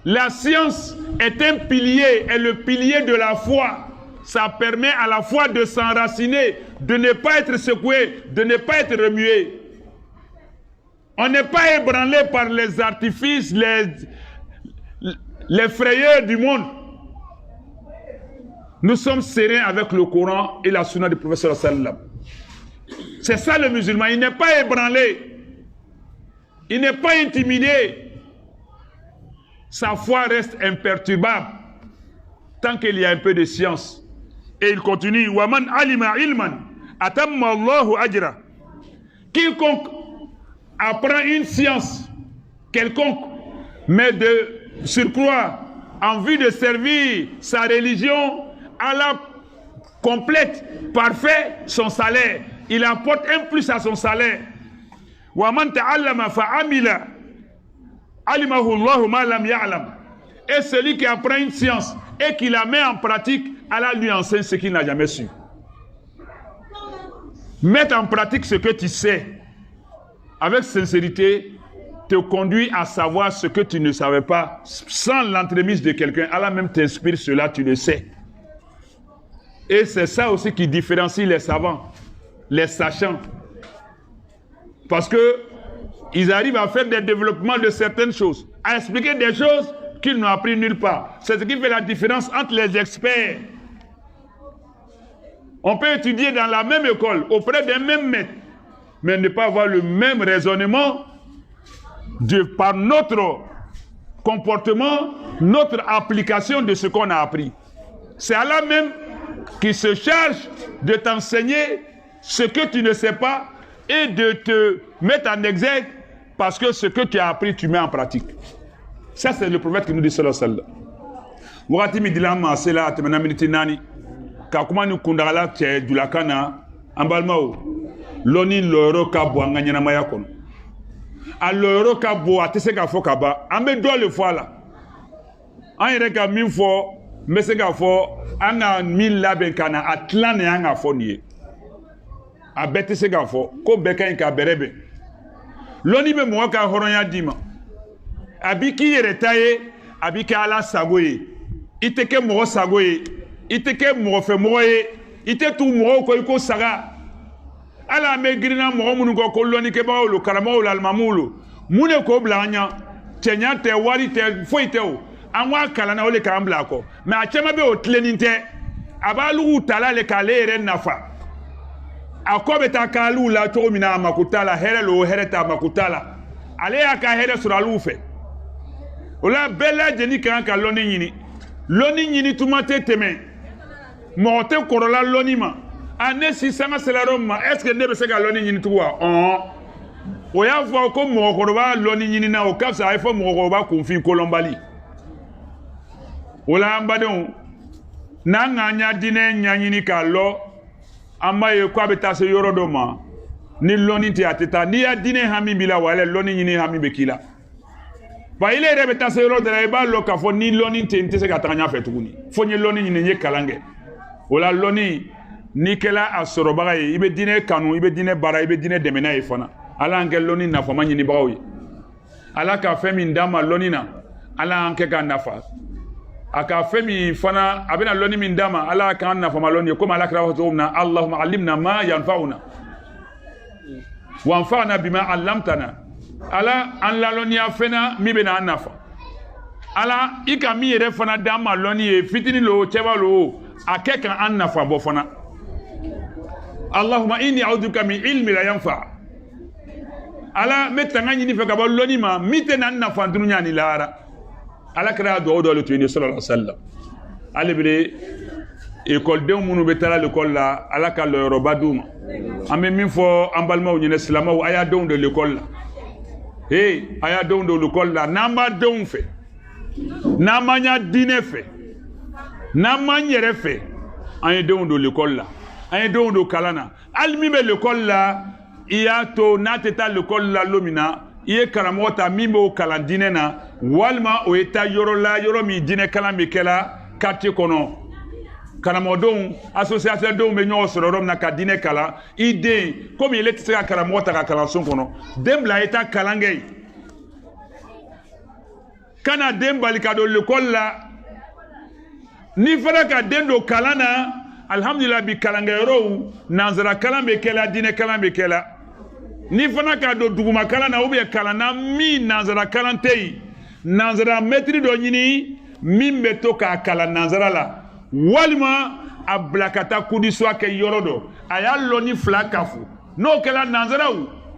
La science est un pilier, est le pilier de la foi. Ça permet à la foi de s'enraciner, de ne pas être secoué, de ne pas être remué. On n'est pas ébranlé par les artifices, les frayeurs du monde. Nous sommes sereins avec le Coran et la sunna du prophète sallallahu alayhi wa sallam. C'est ça le musulman, il n'est pas ébranlé, il n'est pas intimidé. Sa foi reste imperturbable tant qu'il y a un peu de science. Et il continue, Waman alima ilman, atamma Allahu ajra. Quiconque apprend une science quelconque, mais de surcroît en vue de servir sa religion, Allah complète, parfait son salaire. Il apporte un plus à son salaire. Waman ta'allama fa'amila alimahu Allahu ma lam ya'lam. Et celui qui apprend une science et qui la met en pratique, Allah lui enseigne ce qu'il n'a jamais su. Mettre en pratique ce que tu sais, avec sincérité, te conduit à savoir ce que tu ne savais pas, sans l'entremise de quelqu'un. Allah même t'inspire cela, tu le sais. Et c'est ça aussi qui différencie les savants, les sachants. Parce que ils arrivent à faire des développements de certaines choses, à expliquer des choses qu'ils n'ont appris nulle part. C'est ce qui fait la différence entre les experts. On peut étudier dans la même école, auprès d'un même maître, mais ne pas avoir le même raisonnement par notre comportement, notre application de ce qu'on a appris. C'est Allah même qui se charge de t'enseigner ce que tu ne sais pas et de te mettre en exergue parce que ce que tu as appris, tu mets en pratique. Ça, c'est le prophète qui nous dit sallallahu alayhi wa sallam. Wakati mi dilama sela atemena miniti nani ka kuma ni kundala che julakana ambalmao loni loro ka bo anganyana maya kono a loro ka bo atese ka fo kaba ambe do le fo ala an yere ka min fo mese ka fo ana min laben kana atlane anga fo nie a bete se ka fo ko beka ka berebe loni be mo ka horonya dima abiki yere taye abiki ala sagoye iteke mo sagoye iteke mo fe mo ye ite tu mo ko saga ala me girina mo munu ko koloni ke ba lo karama o almamulo mune ko blanya tenya te wari te foite o anwa kala na ole ka mbla ko me a chema be o tleninte abalu tala le kale re nafa akobe ta kalu la to mina makutala here lo here ta makutala ale aka here suralu fe ola bela jeni kan ka loni nyini tumate teme mote korola loni ma ane si sanga selarom ma est-ce que ne be se ka loni nyini tuwa o ya fo ko mo koroba loni nyini na o kapsa ay fo mo koroba konfi kolombali ola mbadon na nganya dine nyanyini ka lo amaye kwa beta se yorodo ma ni loni ti ateta ni ya dine hami bila wale loni nyini hami bekila ba ile re beta se yorodo re ba lo ka fo ni loni ti ntese ka tanya fetukuni fo ni loni nyini nye kalange ola loni ni kela asoro bagaye ibe dine kanu ibe dine bara ibe dine demena e fana ala anke loni na fo manyini bagawi ala ka femi ndama loni na ala anke ka nafa aka femi fana abena loni min dama ala kan na fama loni kuma ala kra watumna allahumma allimna ma yanfa'una wanfa'na bima 'allamtana ala an la loni afena mi bena nafa ala ika mi yere fana dama loni e fitini lo cheba lo akeka an nafa bo fana allahumma inni a'udhuka min ilmi la yanfa ala metanga nyini fe ka bo loni ma mitena nafa dunya ni lara ala kira do le tuini sallallahu alaihi wasallam ale bile école de munu betala l'école la ala ka lo roba duma amé min fo ambalma nyene islama aya don de l'école la aya don de l'école la namba don fe namanya dine fe namanyere fe aya don de l'école la aya don de kalana almi be l'école la iya to nateta l'école la lomina iye karamota mimbo kalandine na walma o eta yoro la yoro mi dine kalambe kala quartier kono karamodon association don me nyo sororom na kadine kala ide comme il était ka karamota ka kalanson kono dembla eta kalangay kana dembali ka do l'école la ni fara ka dendo kalana alhamdulillah bi kalangayro nanzara kalambe kala dine kalambe kala ni fana ka do duguma kala na oubien kala na mi nanzara kalantei nanzara metri do nyini mimbe to ka kala nanzara la walima ablakata kudiswa ke yorodo aya loni flakafu no kala nanzara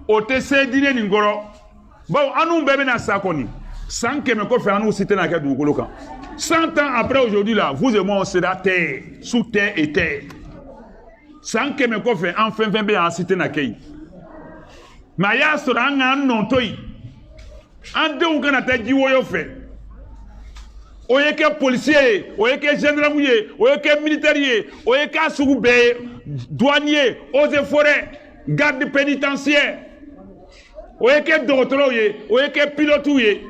o te se dine ni ngoro bon anu bebe na sakoni sans que me ko fe anu cité na ka dugolo kan 100 ans après aujourd'hui là vous et moi on sera terre sous terre et terre sans que me ko fe enfin be en cité na kei ma ya sura nga non toyi ande un kana ta jiwo yo fe oyeke policier oyeke gendarmerie oyeke militaire oyeke asugube douanier eaux et forêts garde pénitentiaire oyeke docteur ye oyeke pilote ye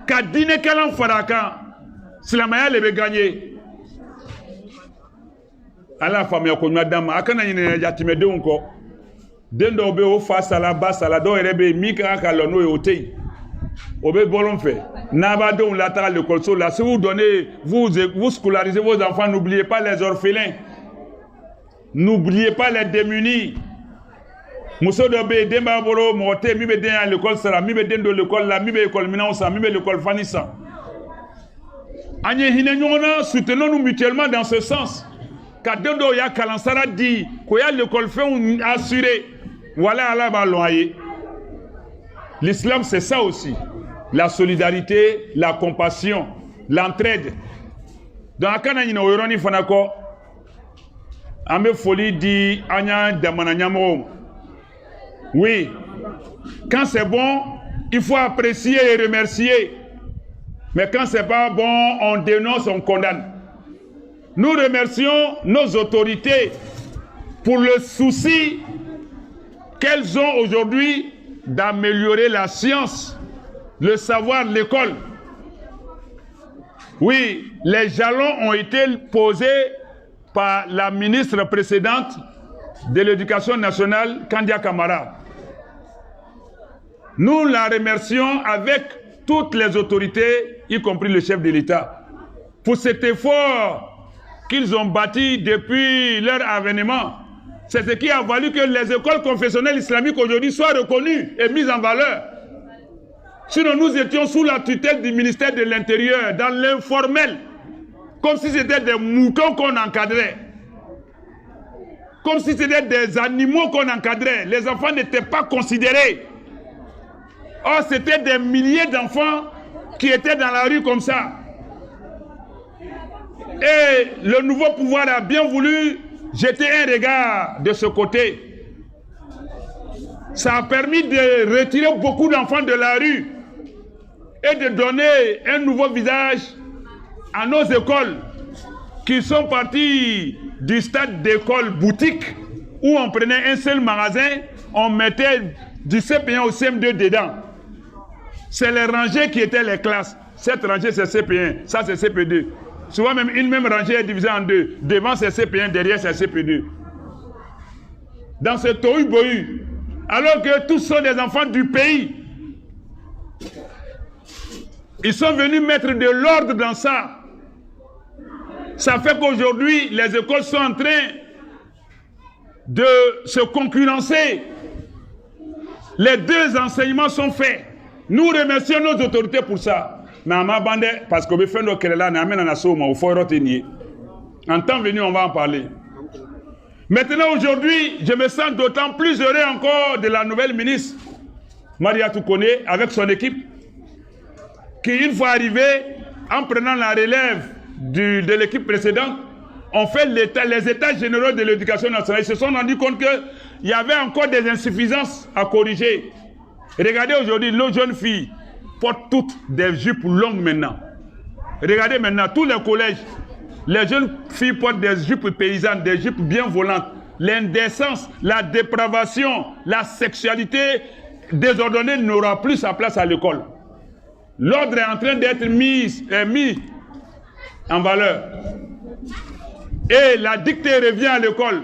ka dine kalan faraka silamaya lebe gagner ala famia ko madama akana nyine jatime de unko dendo be o fa sala ba sala do rebe mi ka ka lo no yote obe bolon fait na ba don la ta l'école so là si vous donnez vous scolarisez vos enfants n'oubliez pas les orphelins n'oubliez pas les démunis muso do be demba boro moté mi be den à l'école sala mi be den do l'école là mi be école minan sa mi be l'école fanissa anye hine nyona soutenons-nous mutuellement dans ce sens ka dendo ya kalansara di ko ya l'école fait assuré. Voilà la baloyer. L'islam c'est ça aussi. La solidarité, la compassion, l'entraide. Dans la canne na yoroni fanako ambe folie di anya damana nyamo. Oui. Quand c'est bon, il faut apprécier et remercier. Mais quand c'est pas bon, on dénonce, on condamne. Nous remercions nos autorités pour le souci qu'elles ont aujourd'hui d'améliorer la science, le savoir, l'école. Oui, les jalons ont été posés par la ministre précédente de l'Éducation nationale, Kandia Camara. Nous la remercions avec toutes les autorités, y compris le chef de l'État, pour cet effort qu'ils ont bâti depuis leur avènement. C'est ce qui a valu que les écoles confessionnelles islamiques aujourd'hui soient reconnues et mises en valeur. Sinon, nous étions sous la tutelle du ministère de l'Intérieur, dans l'informel, comme si c'était des moutons qu'on encadrait. Comme si c'était des animaux qu'on encadrait. Les enfants n'étaient pas considérés. Or, c'était des milliers d'enfants qui étaient dans la rue comme ça. Et le nouveau pouvoir a bien voulu jeter un regard de ce côté. Ça a permis de retirer beaucoup d'enfants de la rue et de donner un nouveau visage à nos écoles qui sont partis du stade d'école boutique où on prenait un seul magasin, on mettait du CP1 au CM2 dedans. C'est les rangées qui étaient les classes. Cette rangée c'est CP1, ça c'est CP2. Souvent même une même rangée est divisée en deux. Devant c'est CP1, derrière c'est CP2. Dans ce tohu-bohu, alors que tous sont des enfants du pays, ils sont venus mettre de l'ordre dans ça. Ça fait qu'aujourd'hui, les écoles sont en train de se concurrencer. Les deux enseignements sont faits. Nous remercions nos autorités pour ça. En temps venu, on va en parler. Maintenant, aujourd'hui, je me sens d'autant plus heureux encore de la nouvelle ministre, Maria Toukone, avec son équipe, qui, une fois arrivée, en prenant la relève de l'équipe précédente, ont fait les états généraux de l'éducation nationale. Ils se sont rendus compte qu'il y avait encore des insuffisances à corriger. Regardez aujourd'hui, nos jeunes filles portent toutes des jupes longues maintenant. Regardez maintenant, tous les collèges, les jeunes filles portent des jupes paysannes, des jupes bien volantes. L'indécence, la dépravation, la sexualité désordonnée n'aura plus sa place à l'école. L'ordre est en train d'être mis en valeur. Et la dictée revient à l'école.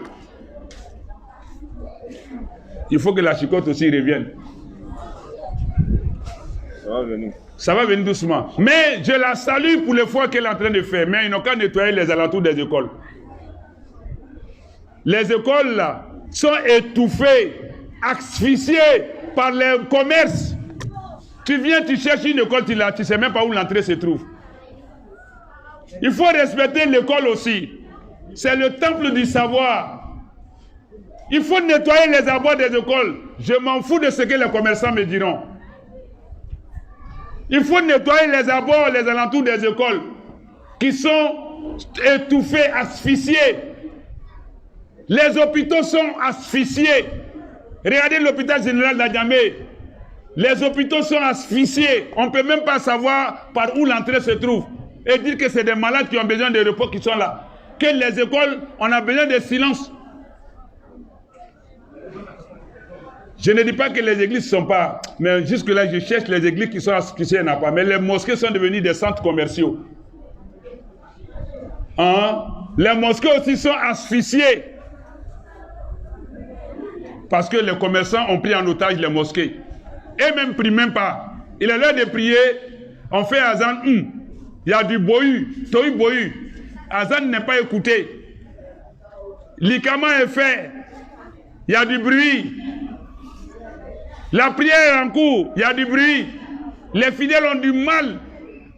Il faut que la chicotte aussi revienne. Ça va venir doucement. Mais je la salue pour l'effort qu'elle est en train de faire. Mais ils n'ont qu'à nettoyer les alentours des écoles. Les écoles là sont étouffées, asphyxiées par les commerces. Tu viens, tu cherches une école, tu ne sais même pas où l'entrée se trouve. Il faut respecter l'école aussi. C'est le temple du savoir. Il faut nettoyer les abords des écoles. Je m'en fous de ce que les commerçants me diront. Il faut nettoyer les abords, les alentours des écoles qui sont étouffés, asphyxiés. Les hôpitaux sont asphyxiés. Regardez l'hôpital général d'Adjamé. Les hôpitaux sont asphyxiés. On ne peut même pas savoir par où l'entrée se trouve. Et dire que c'est des malades qui ont besoin de repos qui sont là. Que les écoles, on a besoin de silence. Je ne dis pas que les églises ne sont pas... Mais jusque-là, je cherche les églises qui sont asphyxiées, il n'y en a pas. Mais les mosquées sont devenues des centres commerciaux. Hein? Les mosquées aussi sont asphyxiées. Parce que les commerçants ont pris en otage les mosquées. Et même prient même pas. Il est l'heure de prier. On fait azan. Il y a du bohu. Tohu bohu. Azan n'est pas écouté. L'ikama est fait. Il y a du bruit. La prière est en cours. Il y a du bruit. Les fidèles ont du mal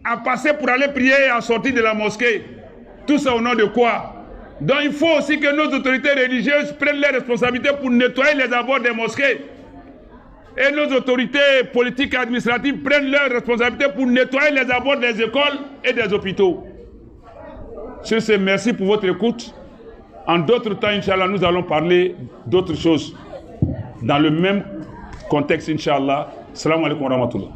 à passer pour aller prier et à sortir de la mosquée. Tout ça au nom de quoi? Donc il faut aussi que nos autorités religieuses prennent leurs responsabilités pour nettoyer les abords des mosquées. Et nos autorités politiques et administratives prennent leurs responsabilités pour nettoyer les abords des écoles et des hôpitaux. Sur ce, merci pour votre écoute. En d'autres temps, Inch'Allah, nous allons parler d'autres choses. Dans le même contexte, Inch'Allah. Salam alaikum wa rahmatullah.